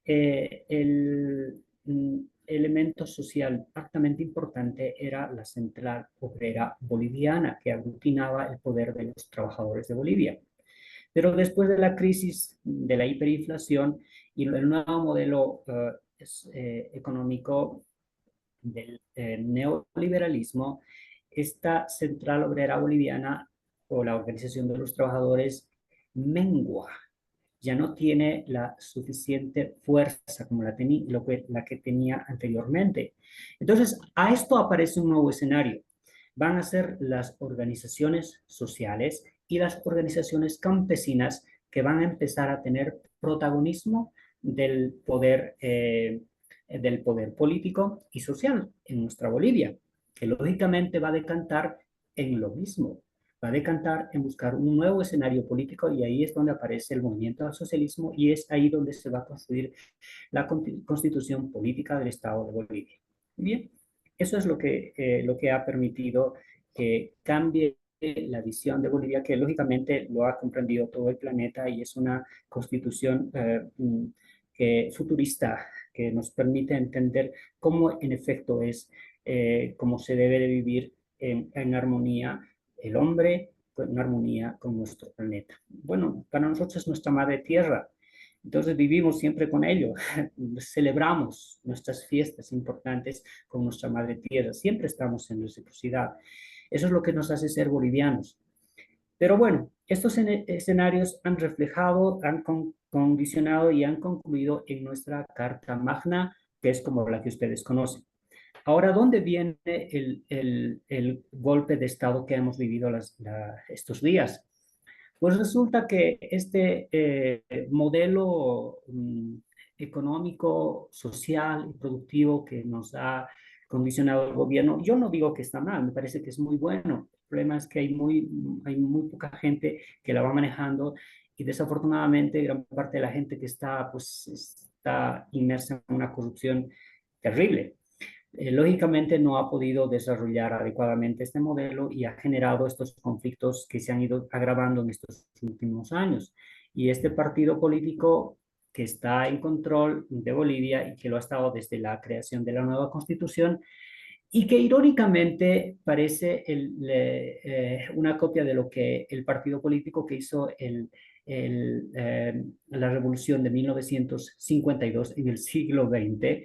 el elemento social altamente importante era la Central Obrera Boliviana, que aglutinaba el poder de los trabajadores de Bolivia. Pero después de la crisis de la hiperinflación y el nuevo modelo económico del neoliberalismo, esta Central Obrera Boliviana o la Organización de los Trabajadores mengua, ya no tiene la suficiente fuerza como la que tenía anteriormente. Entonces, a esto aparece un nuevo escenario. Van a ser las organizaciones sociales y las organizaciones campesinas que van a empezar a tener protagonismo del poder político y social en nuestra Bolivia, que lógicamente va a decantar en lo mismo, va a decantar en buscar un nuevo escenario político y ahí es donde aparece el movimiento al socialismo y es ahí donde se va a construir la constitución política del Estado de Bolivia. Bien, eso es lo que ha permitido que cambie la visión de Bolivia, que lógicamente lo ha comprendido todo el planeta y es una constitución futurista que nos permite entender cómo en efecto es, cómo se debe de vivir en armonía el hombre, en armonía con nuestro planeta. Bueno, para nosotros es nuestra madre tierra, entonces vivimos siempre con ello, celebramos nuestras fiestas importantes con nuestra madre tierra, siempre estamos en reciprocidad. Eso es lo que nos hace ser bolivianos. Pero bueno, estos escenarios han reflejado, han condicionado y han concluido en nuestra Carta Magna, que es como la que ustedes conocen. Ahora, ¿dónde viene el golpe de Estado que hemos vivido estos días? Pues resulta que este modelo económico, social y productivo que nos ha condicionado el gobierno, yo no digo que está mal, me parece que es muy bueno. El problema es que hay muy poca gente que la va manejando y desafortunadamente gran parte de la gente que está, pues, está inmersa en una corrupción terrible. Lógicamente no ha podido desarrollar adecuadamente este modelo y ha generado estos conflictos que se han ido agravando en estos últimos años. Y este partido político que está en control de Bolivia y que lo ha estado desde la creación de la nueva constitución y que irónicamente parece una copia de lo que el partido político que hizo la revolución de 1952 en el siglo XX,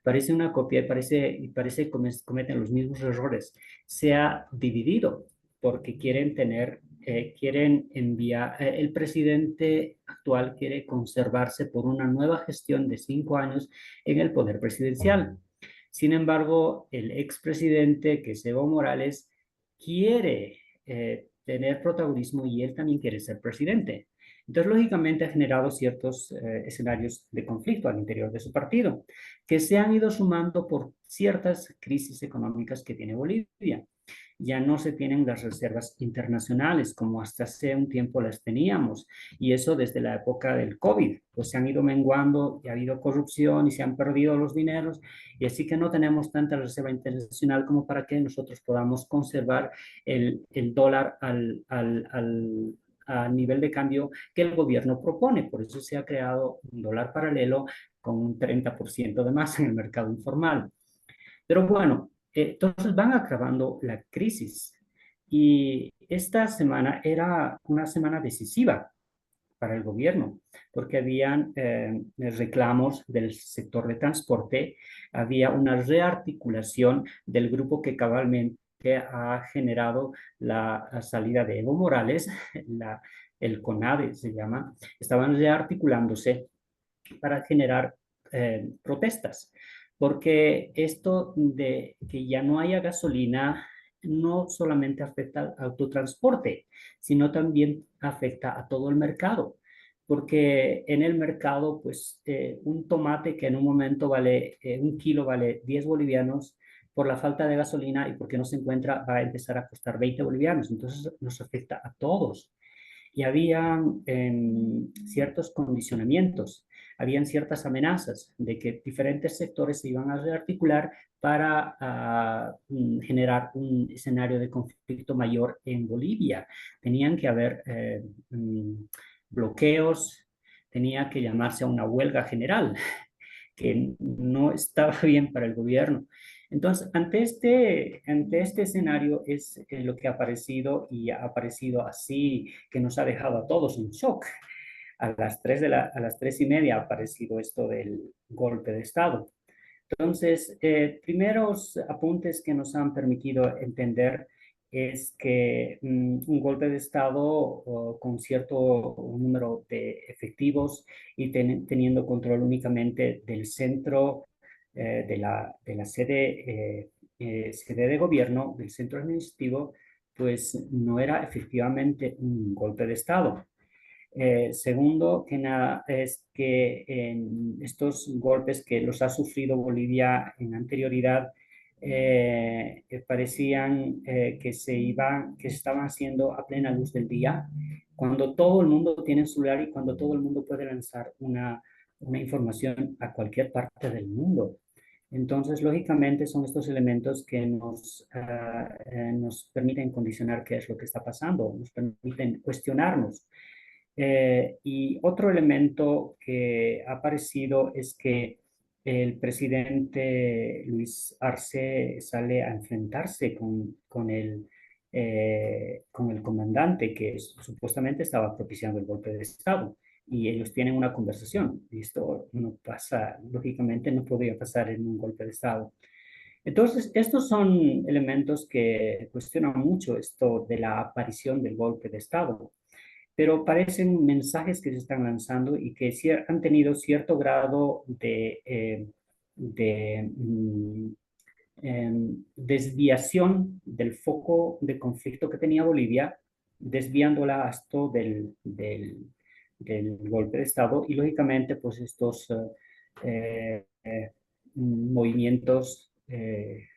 parece una copia y parece que cometen los mismos errores. Se ha dividido porque quieren enviar, el presidente actual quiere conservarse por una nueva gestión de 5 años en el poder presidencial. Sin embargo, el expresidente, que es Evo Morales, quiere tener protagonismo y él también quiere ser presidente. Entonces, lógicamente, ha generado ciertos escenarios de conflicto al interior de su partido, que se han ido sumando por ciertas crisis económicas que tiene Bolivia. Ya no se tienen las reservas internacionales como hasta hace un tiempo las teníamos, y eso desde la época del COVID, pues se han ido menguando y ha habido corrupción y se han perdido los dineros, y así que no tenemos tanta reserva internacional como para que nosotros podamos conservar el dólar a nivel de cambio que el gobierno propone. Por eso se ha creado un dólar paralelo con un 30% de más en el mercado informal. Pero bueno, entonces van agravando la crisis y esta semana era una semana decisiva para el gobierno, porque habían reclamos del sector de transporte, había una rearticulación del grupo que cabalmente ha generado la salida de Evo Morales, el CONADE se llama, estaban rearticulándose para generar protestas, porque esto de que ya no haya gasolina no solamente afecta al autotransporte, sino también afecta a todo el mercado, porque en el mercado, pues, un tomate que en un momento vale, un kilo vale 10 bolivianos, por la falta de gasolina y porque no se encuentra, va a empezar a costar 20 bolivianos. Entonces nos afecta a todos. Y había ciertos condicionamientos, habían ciertas amenazas de que diferentes sectores se iban a rearticular para generar un escenario de conflicto mayor en Bolivia. Tenían que haber bloqueos, tenía que llamarse a una huelga general, que no estaba bien para el gobierno. Entonces, ante este escenario es lo que ha aparecido y ha aparecido así, que nos ha dejado a todos en shock. A las 3:30 ha aparecido esto del golpe de Estado. Entonces, primeros apuntes que nos han permitido entender es que un golpe de Estado con cierto número de efectivos y teniendo control únicamente del centro de la sede de gobierno, del centro administrativo, pues no era efectivamente un golpe de Estado. Segundo, que nada, es que en estos golpes que los ha sufrido Bolivia en anterioridad, parecían que estaban haciendo a plena luz del día, cuando todo el mundo tiene celular y cuando todo el mundo puede lanzar una información a cualquier parte del mundo. Entonces, lógicamente, son estos elementos que nos permiten condicionar qué es lo que está pasando, nos permiten cuestionarnos. Y otro elemento que ha aparecido es que el presidente Luis Arce sale a enfrentarse con el comandante que supuestamente estaba propiciando el golpe de Estado. Y ellos tienen una conversación. Y esto no pasa, lógicamente no podría pasar en un golpe de Estado. Entonces, estos son elementos que cuestionan mucho esto de la aparición del golpe de Estado, pero parecen mensajes que se están lanzando y que han tenido cierto grado de desviación del foco de conflicto que tenía Bolivia, desviándola hasta del golpe de Estado y lógicamente pues estos movimientos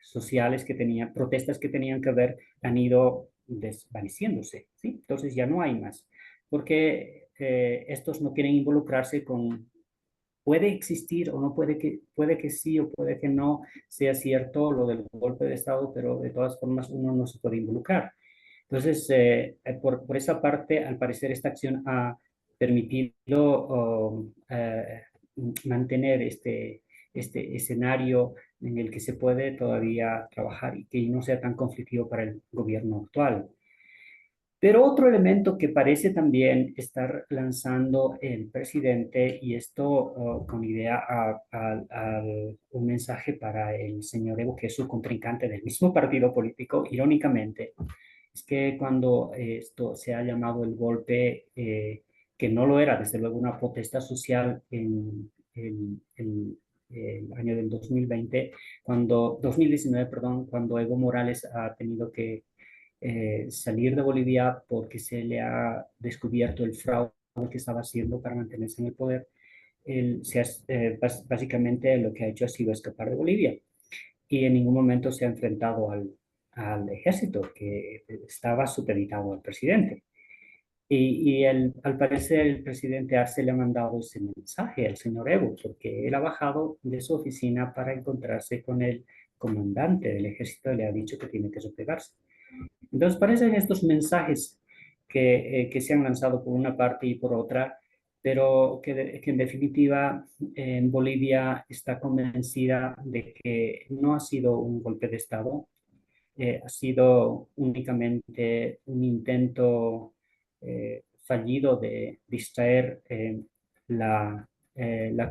sociales que tenían, protestas que tenían que ver, han ido desvaneciéndose, ¿sí? Entonces ya no hay más porque estos no quieren involucrarse con, puede existir o no puede que sí o puede que no sea cierto lo del golpe de Estado, pero de todas formas uno no se puede involucrar. Entonces, por esa parte, al parecer esta acción ha permitido mantener este escenario en el que se puede todavía trabajar y que no sea tan conflictivo para el gobierno actual. Pero otro elemento que parece también estar lanzando el presidente, y esto con idea a un mensaje para el señor Evo, que es su contrincante del mismo partido político, irónicamente, es que cuando esto se ha llamado el golpe, que no lo era, desde luego una protesta social en el año del 2019, perdón, cuando Evo Morales ha tenido que salir de Bolivia porque se le ha descubierto el fraude que estaba haciendo para mantenerse en el poder. Básicamente lo que ha hecho ha sido escapar de Bolivia y en ningún momento se ha enfrentado al ejército que estaba supeditado al presidente. Al parecer el presidente Arce le ha mandado ese mensaje al señor Evo, porque él ha bajado de su oficina para encontrarse con el comandante del ejército y le ha dicho que tiene que replegarse. Entonces parecen estos mensajes que se han lanzado por una parte y por otra, pero que en definitiva en Bolivia está convencida de que no ha sido un golpe de Estado, ha sido únicamente un intento fallido de distraer la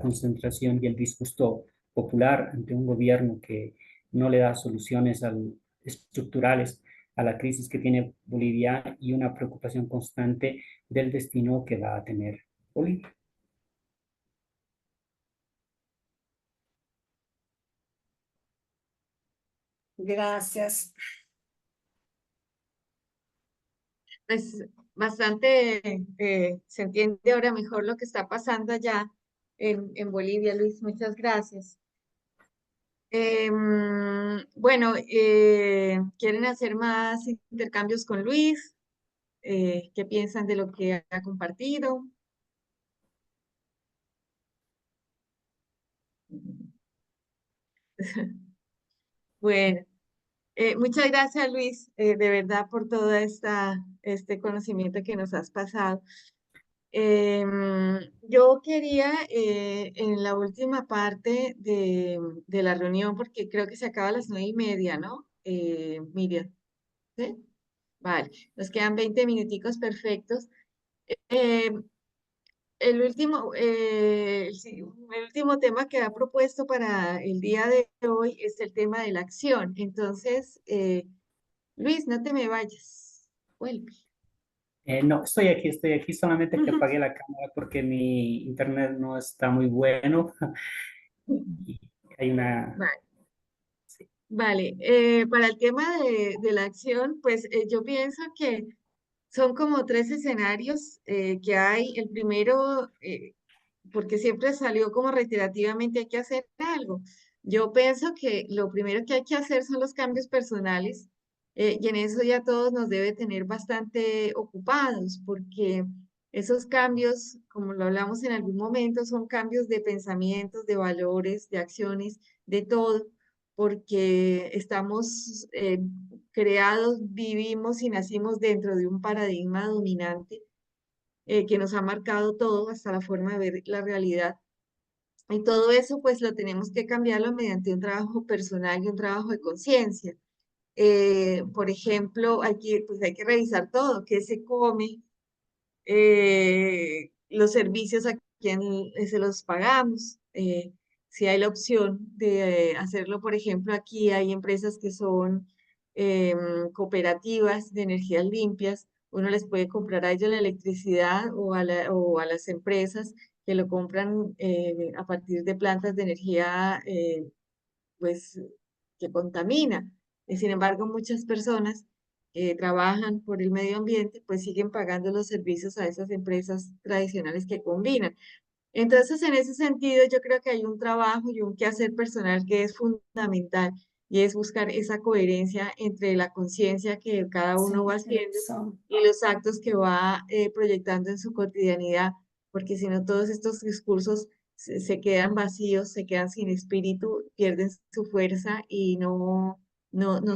concentración y el disgusto popular ante un gobierno que no le da soluciones estructurales a la crisis que tiene Bolivia y una preocupación constante del destino que va a tener Bolivia. Gracias. Pues bastante se entiende ahora mejor lo que está pasando allá en Bolivia, Luis. Muchas gracias. Bueno, ¿quieren hacer más intercambios con Luis? ¿Qué piensan de lo que ha compartido? Bueno, muchas gracias, Luis, de verdad por todo este conocimiento que nos has pasado. Yo quería, en la última parte de la reunión, porque creo que se acaba a las 9:30, ¿no? Miriam, ¿sí? Vale, nos quedan 20 minuticos perfectos. Eh, el último tema que ha propuesto para el día de hoy es el tema de la acción. Entonces, Luis, no te me vayas. Vuelve. No, estoy aquí, solamente que apagué la cámara porque mi internet no está muy bueno. Y hay una... Vale. sí. Vale, para el tema de la acción, pues yo pienso que son como tres escenarios que hay. El primero, porque siempre salió como reiterativamente hay que hacer algo. Yo pienso que lo primero que hay que hacer son los cambios personales y en eso ya todos nos debe tener bastante ocupados porque esos cambios, como lo hablamos en algún momento, son cambios de pensamientos, de valores, de acciones, de todo, porque estamos creados, vivimos y nacimos dentro de un paradigma dominante que nos ha marcado todo, hasta la forma de ver la realidad. Y todo eso pues lo tenemos que cambiarlo mediante un trabajo personal y un trabajo de conciencia. Por ejemplo, pues hay que revisar todo, qué se come, los servicios a quién se los pagamos. Si hay la opción de hacerlo, por ejemplo, aquí hay empresas que son cooperativas de energías limpias. Uno les puede comprar a ellos la electricidad o a las empresas que lo compran a partir de plantas de energía pues, que contamina. Sin embargo, muchas personas que trabajan por el medio ambiente, pues siguen pagando los servicios a esas empresas tradicionales que combinan. Entonces, en ese sentido, yo creo que hay un trabajo y un quehacer personal que es fundamental y es buscar esa coherencia entre la conciencia que cada uno va Sim, haciendo são. y los actos que va proyectando en su cotidianidad, porque si no, todos estos discursos se quedan vacíos, se quedan sin espíritu, pierden su fuerza y no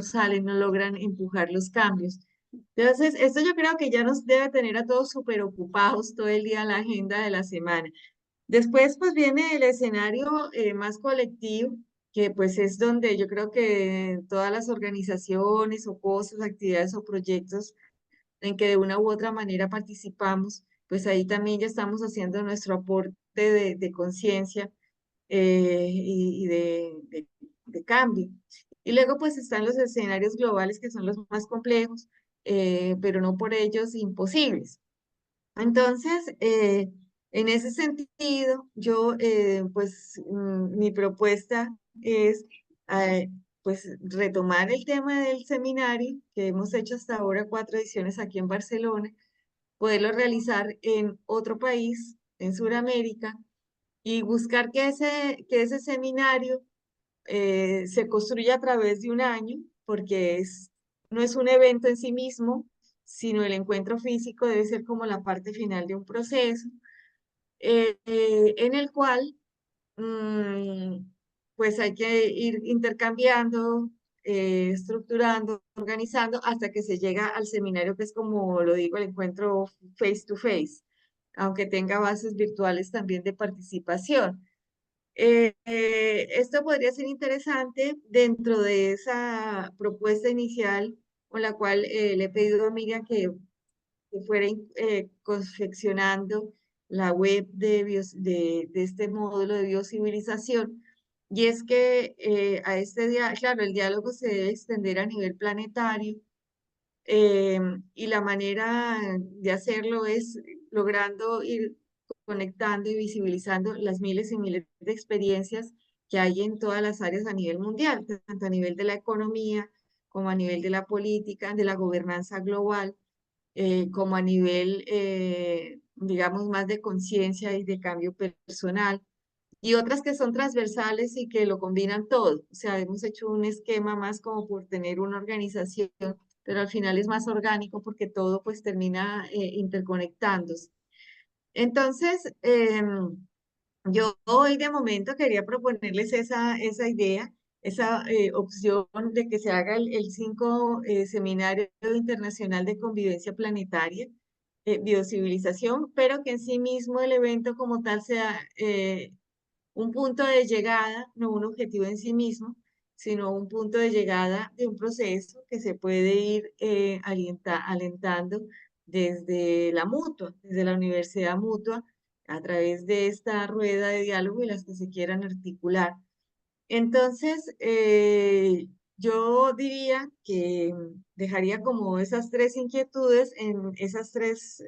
salen, no logran empujar los cambios. Entonces, esto yo creo que ya nos debe tener a todos súper ocupados todo el día en la agenda de la semana. Después, pues viene el escenario más colectivo, que pues es donde yo creo que todas las organizaciones o cosas, actividades o proyectos en que de una u otra manera participamos, pues ahí también ya estamos haciendo nuestro aporte de conciencia y de cambio. Y luego pues están los escenarios globales que son los más complejos, pero no por ellos imposibles. Entonces, en ese sentido, yo, pues, mi propuesta es, eh, pues, retomar el tema del seminario que hemos hecho hasta ahora 4 ediciones aquí en Barcelona, poderlo realizar en otro país, en Sudamérica, y buscar que ese seminario se construye a través de un año, porque no es un evento en sí mismo, sino el encuentro físico debe ser como la parte final de un proceso, en el cual mm, pues hay que ir intercambiando, estructurando, organizando, hasta que se llega al seminario, que es como lo digo, el encuentro face to face, aunque tenga bases virtuales también de participación. Esto podría ser interesante dentro de esa propuesta inicial con la cual le he pedido a Miriam que se fuera confeccionando la web de este módulo de biocivilización. Y es que a este día, claro, el diálogo se debe extender a nivel planetario, y la manera de hacerlo es logrando ir conectando y visibilizando las miles y miles de experiencias que hay en todas las áreas a nivel mundial, tanto a nivel de la economía como a nivel de la política, de la gobernanza global, como a nivel, digamos, más de conciencia y de cambio personal, y otras que son transversales y que lo combinan todo. O sea, hemos hecho un esquema más como por tener una organización, pero al final es más orgánico porque todo pues termina interconectándose. Entonces, yo hoy de momento quería proponerles esa idea, esa opción de que se haga el 5 Seminario Internacional de Convivencia Planetaria, Biocivilización, pero que en sí mismo el evento como tal sea un punto de llegada, no un objetivo en sí mismo, sino un punto de llegada de un proceso que se puede ir alentando desde la mutua, desde la universidad mutua, a través de esta rueda de diálogo y las que se quieran articular. Entonces, yo diría que dejaría como esas tres inquietudes en esos tres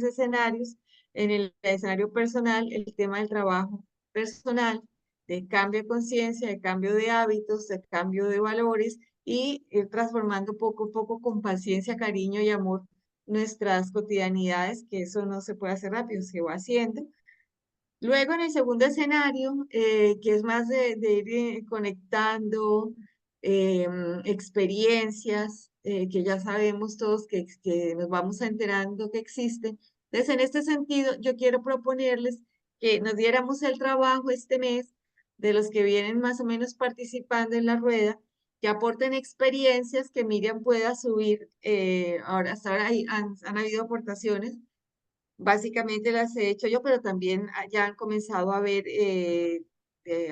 escenarios. En el escenario personal, el tema del trabajo personal, de cambio de conciencia, de cambio de hábitos, de cambio de valores y ir transformando poco a poco con paciencia, cariño y amor nuestras cotidianidades, que eso no se puede hacer rápido, se va haciendo. Luego, en el segundo escenario, que es más de ir conectando experiencias que ya sabemos todos que nos vamos enterando que existen. Entonces, en este sentido, yo quiero proponerles que nos diéramos el trabajo este mes de los que vienen más o menos participando en la rueda, que aporten experiencias que Miriam pueda subir. Ahora, hasta ahora han habido aportaciones. Básicamente las he hecho yo, pero también ya han comenzado a ver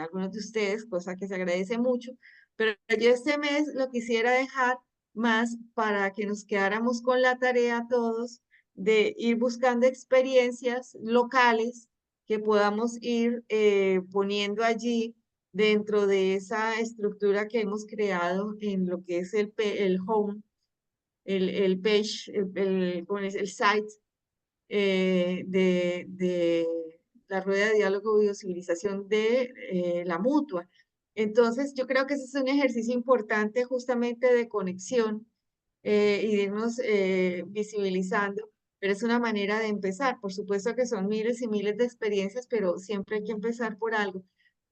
algunos de ustedes, cosa que se agradece mucho. Pero yo este mes lo quisiera dejar más para que nos quedáramos con la tarea todos de ir buscando experiencias locales que podamos ir poniendo allí dentro de esa estructura que hemos creado en lo que es el home, el page, ¿cómo es? El site de la rueda de diálogo y biocivilización de la mutua. Entonces, yo creo que ese es un ejercicio importante justamente de conexión y de irnos visibilizando, pero es una manera de empezar. Por supuesto que son miles y miles de experiencias, pero siempre hay que empezar por algo.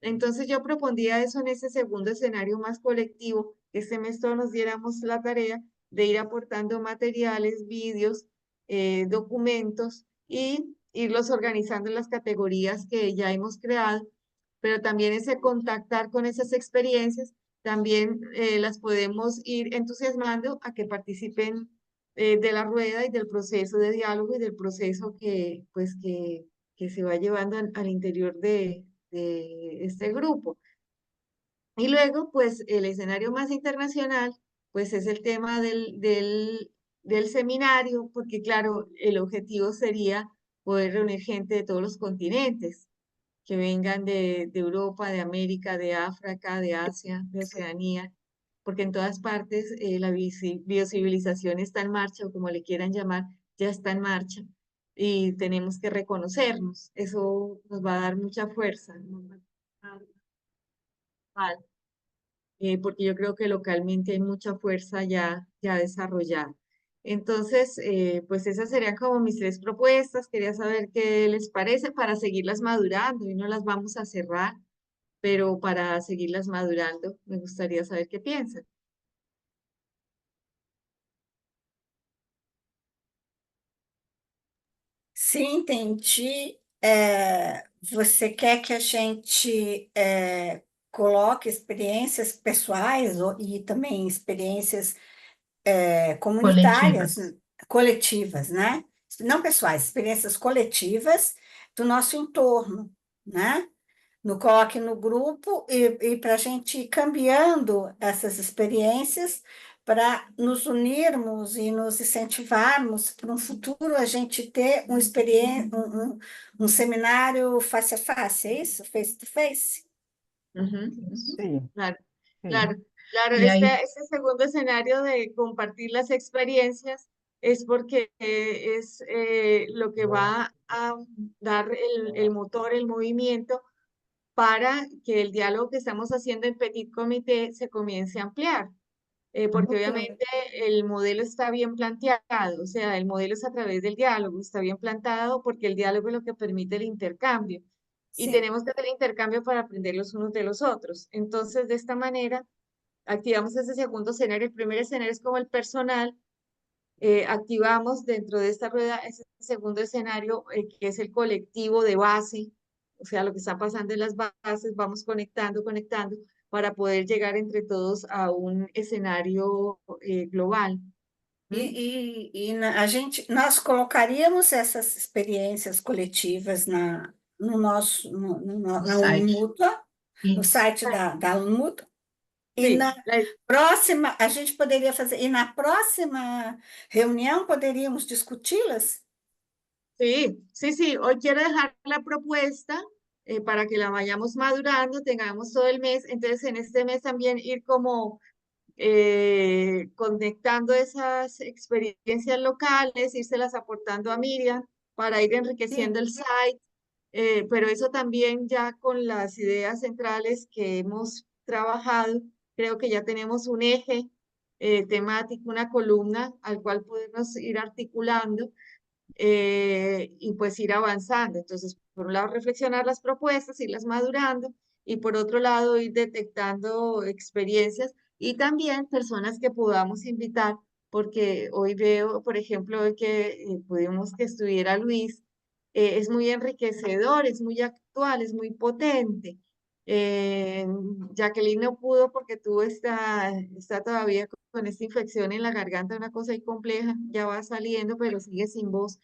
Entonces, yo propondría eso en ese segundo escenario más colectivo, que este mes todos nos diéramos la tarea de ir aportando materiales, vídeos, documentos y irlos organizando en las categorías que ya hemos creado, pero también ese contactar con esas experiencias, también las podemos ir entusiasmando a que participen de la rueda y del proceso de diálogo y del proceso pues, que se va llevando al interior de este grupo. Y luego, pues, el escenario más internacional, pues, es el tema del seminario, porque, claro, el objetivo sería poder reunir gente de todos los continentes, que vengan de Europa, de América, de África, de Asia, de Oceanía, porque en todas partes la biocivilización está en marcha, o como le quieran llamar, ya está en marcha, y tenemos que reconocernos. Eso nos va a dar mucha fuerza, nos va a dar porque yo creo que localmente hay mucha fuerza ya desarrollada. Entonces, pues esas serían como mis tres propuestas. Quería saber qué les parece para seguirlas madurando y no las vamos a cerrar, pero para seguirlas madurando, me gustaría saber qué piensan. Sim, entendi. Você quer que a gente coloque experiências pessoais e também experiências comunitárias, Coletivas. coletivas, né? Não pessoais, experiências coletivas do nosso entorno, né? No coloque no grupo e para a gente ir cambiando essas experiências para nos unirmos e nos incentivarmos para um futuro a gente ter um seminário face a face, é isso? Face to face? Ujú, Sí, claro, sí. claro, claro. E aí, Este segundo escenario de compartir las experiencias es porque es lo que va a dar el motor, el movimiento para que el diálogo que estamos haciendo en Petit Comité se comience a ampliar. Porque Muito, obviamente el modelo está bien planteado, o sea, el modelo es a través del diálogo, está bien plantado porque el diálogo es lo que permite el intercambio. Y sim. tenemos que hacer intercambio para aprender los unos de los otros. Entonces, de esta manera, activamos ese segundo escenario. El primer escenario es como el personal. Activamos dentro de esta rueda ese segundo escenario, que es el colectivo de base, o sea, lo que está pasando en las bases, vamos conectando, conectando, para poder llegar entre todos a un escenario global. ¿Mm? Nós colocaríamos essas experiências coletivas no nosso, no na site. Unmutua, no Isso. site da Unmutua, e Sí, na próxima, a gente poderia fazer, e na próxima reunião poderíamos discuti-las? sí, sí, sí. Hoy quiero dejar la propuesta para que la vayamos madurando, tengamos todo el mes. Entonces, en este mes también ir como conectando esas experiencias locales, írselas aportando a Miriam para ir enriqueciendo Sim, el site, pero eso también ya con las ideas centrales que hemos trabajado, creo que ya tenemos un eje temático, una columna al cual podemos ir articulando y pues ir avanzando. Entonces, por un lado, reflexionar las propuestas, irlas madurando y por otro lado, ir detectando experiencias y también personas que podamos invitar, porque hoy veo, por ejemplo, hoy que pudimos que estuviera Luis, es muy enriquecedor, es muy actual, es muy potente. Eh, Jacqueline no pudo porque está todavía con esta infección en la garganta, una cosa ahí compleja, ya va saliendo, pero sigue sin voz.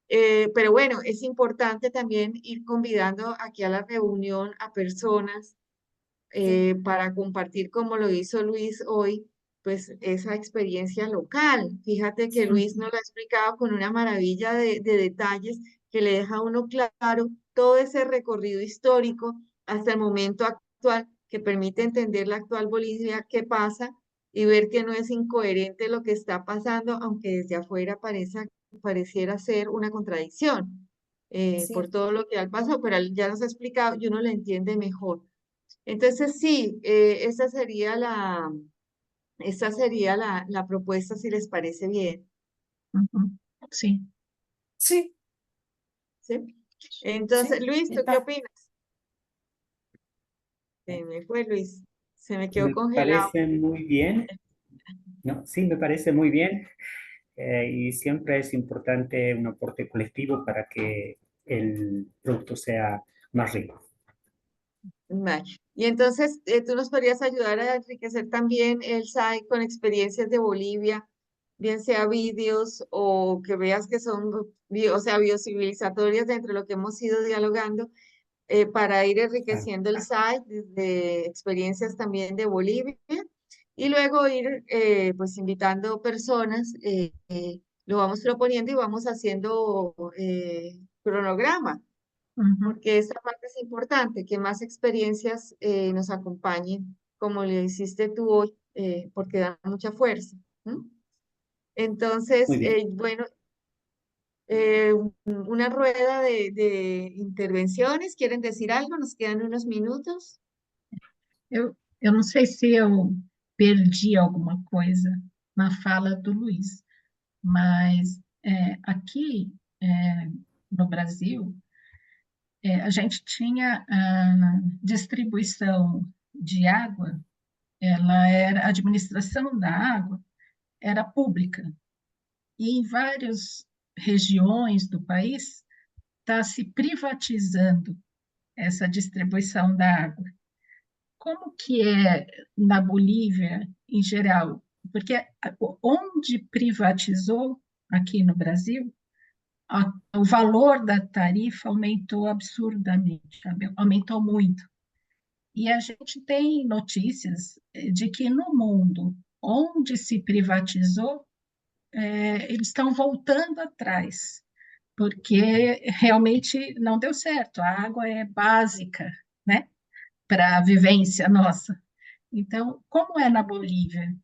Pero bueno, es importante también ir convidando aquí a la reunión a personas sim, para compartir, como lo hizo Luis hoy, pues esa experiencia local. Fíjate que sim, Luis nos lo ha explicado con una maravilla de detalles que le deja a uno claro todo ese recorrido histórico hasta el momento actual que permite entender la actual Bolivia, qué pasa y ver que no es incoherente lo que está pasando, aunque desde afuera pareciera ser una contradicción por sim. todo lo que al pasó, pero él ya nos ha explicado y uno lo entiende mejor. Entonces, sí, esa sería la propuesta, si les parece bien, Uhum. Sim. Sim, ¿sí? Entonces, sim. Luis, ¿tú qué Então, opinas? Se me fue Luis, se me quedó Me congelado. parece muy bien, ¿no? Sí, me parece muy bien. Y siempre es importante un aporte colectivo para que el producto sea más rico. Vale. Y entonces, tú nos podrías ayudar a enriquecer también el site con experiencias de Bolivia, bien sea vídeos o que veas que son, o sea, biocivilizatorias dentro de lo que hemos ido dialogando para ir Claro. enriqueciendo el site desde experiencias también de Bolivia y luego ir pues invitando personas, lo vamos proponiendo y vamos haciendo cronograma, Uhum. porque esta parte es importante, que más experiencias nos acompañen, como le hiciste tú hoy, porque da mucha fuerza. ¿No? Entonces, Muy bien. bueno, una rueda de intervenciones. ¿Quieren decir algo? Nos quedan unos minutos. Eu não sei se eu perdi alguma coisa na fala do Luiz, mas aqui no Brasil, a gente tinha a distribuição de água, a administração da água era pública, e em várias regiões do país está se privatizando essa distribuição da água. Como que é na Bolívia, em geral? Porque onde privatizou, aqui no Brasil, o valor da tarifa aumentou absurdamente, aumentou muito. E a gente tem notícias de que no mundo onde se privatizou, eles estão voltando atrás, porque realmente não deu certo. A água é básica, né, para a vivência nossa. Então, como é na Bolívia?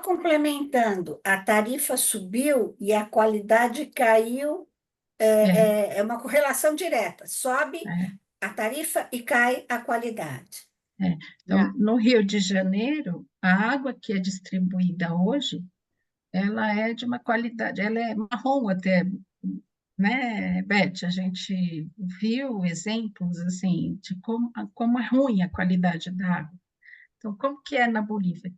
Complementando, a tarifa subiu e a qualidade caiu, É, é uma correlação direta. Sobe é, a tarifa e cai a qualidade. é. Então, no Rio de Janeiro, a água que é distribuída hoje, ela é de uma qualidade, ela é marrom até, né, Beth? A gente viu exemplos assim de como é ruim a qualidade da água. Então, como que é na Bolívia?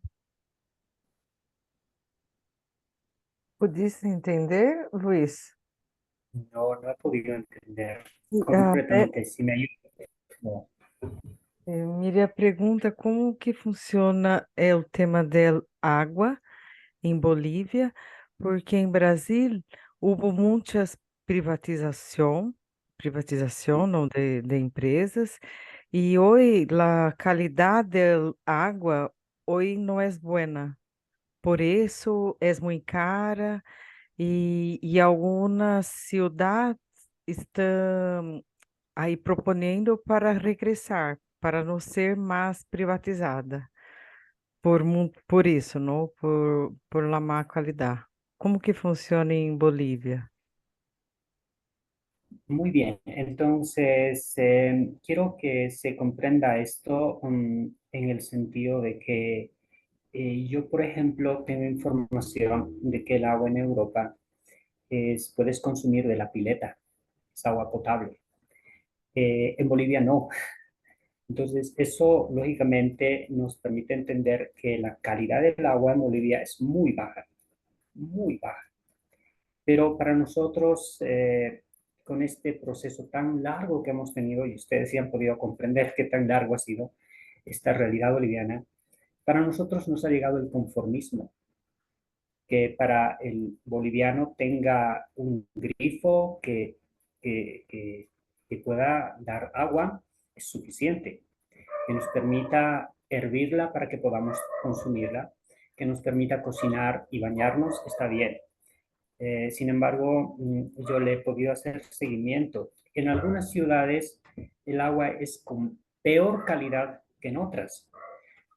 ¿Pudiste entender, Luis? No, no he podido entender Sí, completamente. Si me ayudas, no. Miriam pergunta como que funciona o tema da água em Bolívia, porque em Brasil houve muitas privatização não, de empresas, e hoje a qualidade da água hoje não é boa. Por isso é muito cara e algumas cidades estão aí proponendo para regressar, para não ser mais privatizada, por isso, não? Por la má qualidade. Como que funciona em Bolívia? Muy bien, entonces quiero que se comprenda esto en el sentido de que yo, por ejemplo, tengo información de que el agua en Europa puedes consumir de la pileta, es agua potable. En Bolivia no. Entonces, eso lógicamente nos permite entender que la calidad del agua en Bolivia es muy baja, muy baja. Pero para nosotros, con este proceso tan largo que hemos tenido, y ustedes sí han podido comprender qué tan largo ha sido esta realidad boliviana, para nosotros nos ha llegado el conformismo, que para el boliviano tenga un grifo que pueda dar agua es suficiente, que nos permita hervirla para que podamos consumirla, que nos permita cocinar y bañarnos, está bien. Sin embargo, yo le he podido hacer seguimiento. En algunas ciudades el agua es con peor calidad que en otras.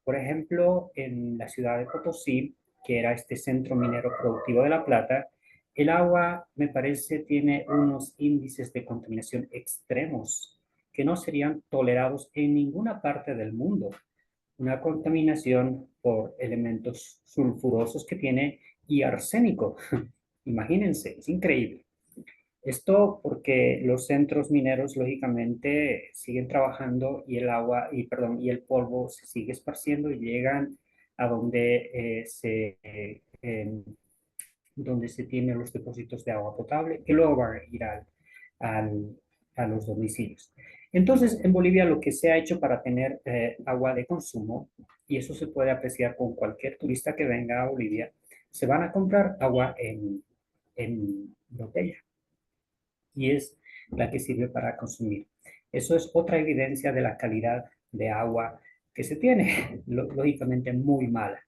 Por ejemplo, en la ciudad de Potosí, que era este centro minero productivo de La Plata, el agua, me parece, tiene unos índices de contaminación extremos que no serían tolerados en ninguna parte del mundo. Una contaminación por elementos sulfurosos que tiene y arsénico. Imagínense, es increíble. Esto porque los centros mineros lógicamente siguen trabajando y el agua, y perdón, y el polvo se sigue esparciendo y llegan a donde se tienen los depósitos de agua potable que luego van a ir a los domicilios. Entonces, en Bolivia lo que se ha hecho para tener agua de consumo, y eso se puede apreciar con cualquier turista que venga a Bolivia, se van a comprar agua en botella y es la que sirve para consumir. Eso es otra evidencia de la calidad de agua que se tiene, lógicamente muy mala.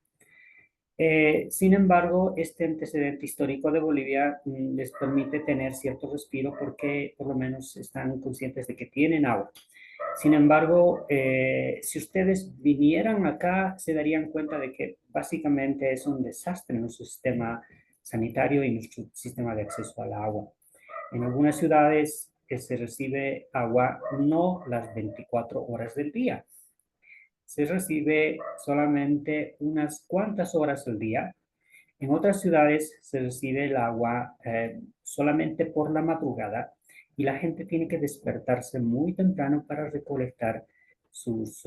Sin embargo, este antecedente histórico de Bolivia les permite tener cierto respiro porque por lo menos están conscientes de que tienen agua. Sin embargo, si ustedes vinieran acá, se darían cuenta de que básicamente es un desastre nuestro sistema sanitario y nuestro sistema de acceso al agua. En algunas ciudades se recibe agua no las 24 horas del día. Se recibe solamente unas cuantas horas al día. En otras ciudades se recibe el agua solamente por la madrugada y la gente tiene que despertarse muy temprano para recolectar sus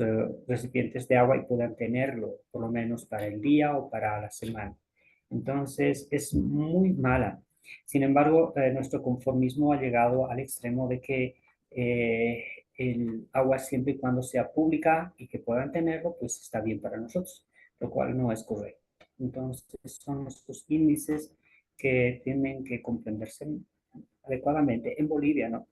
recipientes de agua y puedan tenerlo por lo menos para el día o para la semana. Entonces es muy mala. Sin embargo, nuestro conformismo ha llegado al extremo de que el agua siempre y cuando sea pública y que puedan tenerlo, pues está bien para nosotros, lo cual no es correcto. Entonces son estos índices que tienen que comprenderse adecuadamente en Bolivia, ¿no?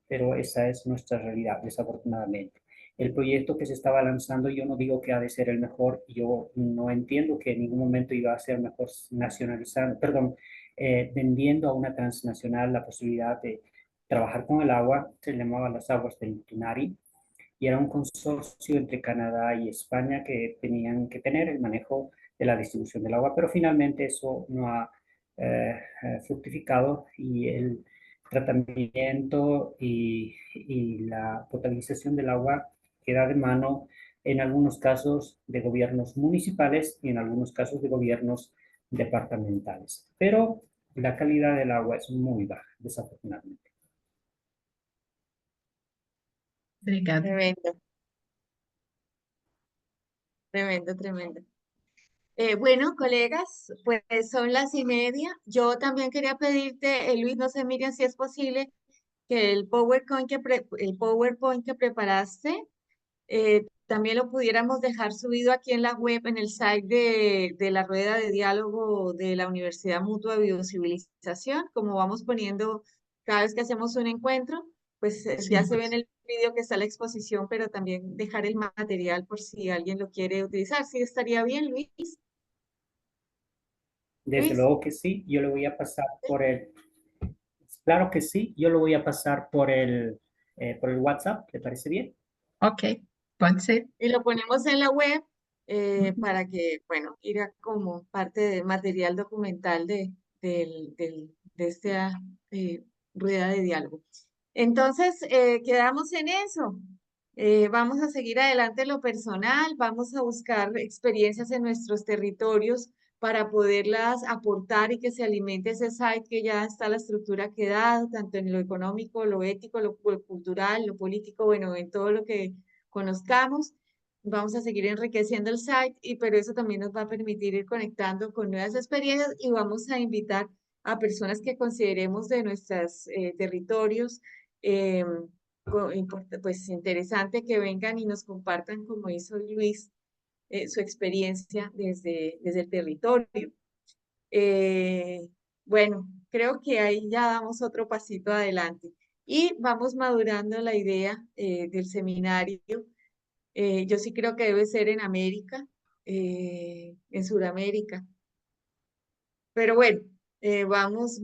Pero esa es nuestra realidad, desafortunadamente. El proyecto que se estaba lanzando, yo no digo que ha de ser el mejor, yo no entiendo que en ningún momento iba a ser mejor nacionalizando, perdón, vendiendo a una transnacional la posibilidad de trabajar con el agua. Se llamaba las aguas del Tunari, y era un consorcio entre Canadá y España que tenían que tener el manejo de la distribución del agua, pero finalmente eso no ha fructificado, y el tratamiento y la potabilización del agua queda de mano en algunos casos de gobiernos municipales y en algunos casos de gobiernos departamentales. Pero la calidad del agua es muy baja, desafortunadamente. Obrigada. Tremendo, tremendo, tremendo. Bueno, colegas, pues son las 1:30. Yo también quería pedirte, Luis, no sé, Miriam, si es posible que el PowerPoint que preparaste, también lo pudiéramos dejar subido aquí en la web, en el site de la rueda de diálogo de la Universidad Mutua de Biocivilización, como vamos poniendo cada vez que hacemos un encuentro, pues ya Sim. se ve en el vídeo que está la exposición, pero también dejar el material por si alguien lo quiere utilizar. ¿Sí estaría bien, Luis? Desde Luis, luego que sí, yo le voy a pasar por el, claro que sí, yo lo voy a pasar por el WhatsApp, ¿le parece bien? Ok, pode ser. y lo ponemos en la web Uhum. para que, bueno, irá como parte del material documental de esta rueda de diálogo. Entonces, quedamos en eso. Vamos a seguir adelante en lo personal, vamos a buscar experiencias en nuestros territorios para poderlas aportar y que se alimente ese site que ya está la estructura que ha dado, tanto en lo económico, lo ético, lo cultural, lo político, bueno, en todo lo que conozcamos. Vamos a seguir enriqueciendo el site, pero eso también nos va a permitir ir conectando con nuevas experiencias y vamos a invitar a personas que consideremos de nuestros territorios, eh, pues interesante que vengan y nos compartan, como hizo Luis, su experiencia desde el territorio. Eh, bueno, creo que ahí ya damos otro pasito adelante y vamos madurando la idea del seminario. Yo sí creo que debe ser en América, en Sudamérica. Pero bueno, vamos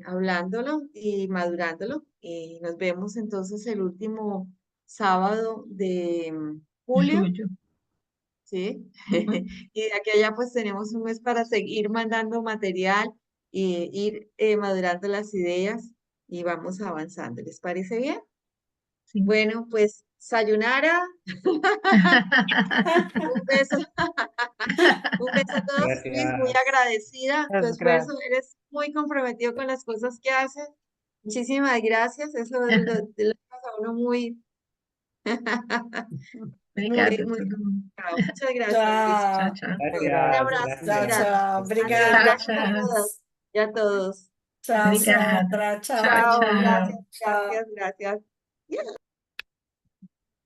hablándolo y madurándolo. Y nos vemos entonces el último sábado de julio, Julho. ¿sí? Uhum. Y de aquí a allá pues tenemos un mes para seguir mandando material y ir madurando las ideas y vamos avanzando. ¿Les parece bien? Sim. Bueno, pues sayonara. Un beso. Un beso a todos. Luis, muy Gracias. agradecida. Tu Muchas esfuerzo, gracias. eres muy comprometido con las cosas que haces. Muchísimas gracias. Eso lo hace a uno muy, Obrigada a muy todo mundo. bravo. Muchas gracias, Luis. Tchau, Tchau, tchau. Un Gracias, abrazo muy tchau, gracias. grande. tchau. Adiós. Obrigada, Tchau, Gracias a tchau. todas y a todos. tchau, Obrigada. Sandra. Tchau, Chao. Tchau, tchau. Gracias, tchau. gracias, gracias.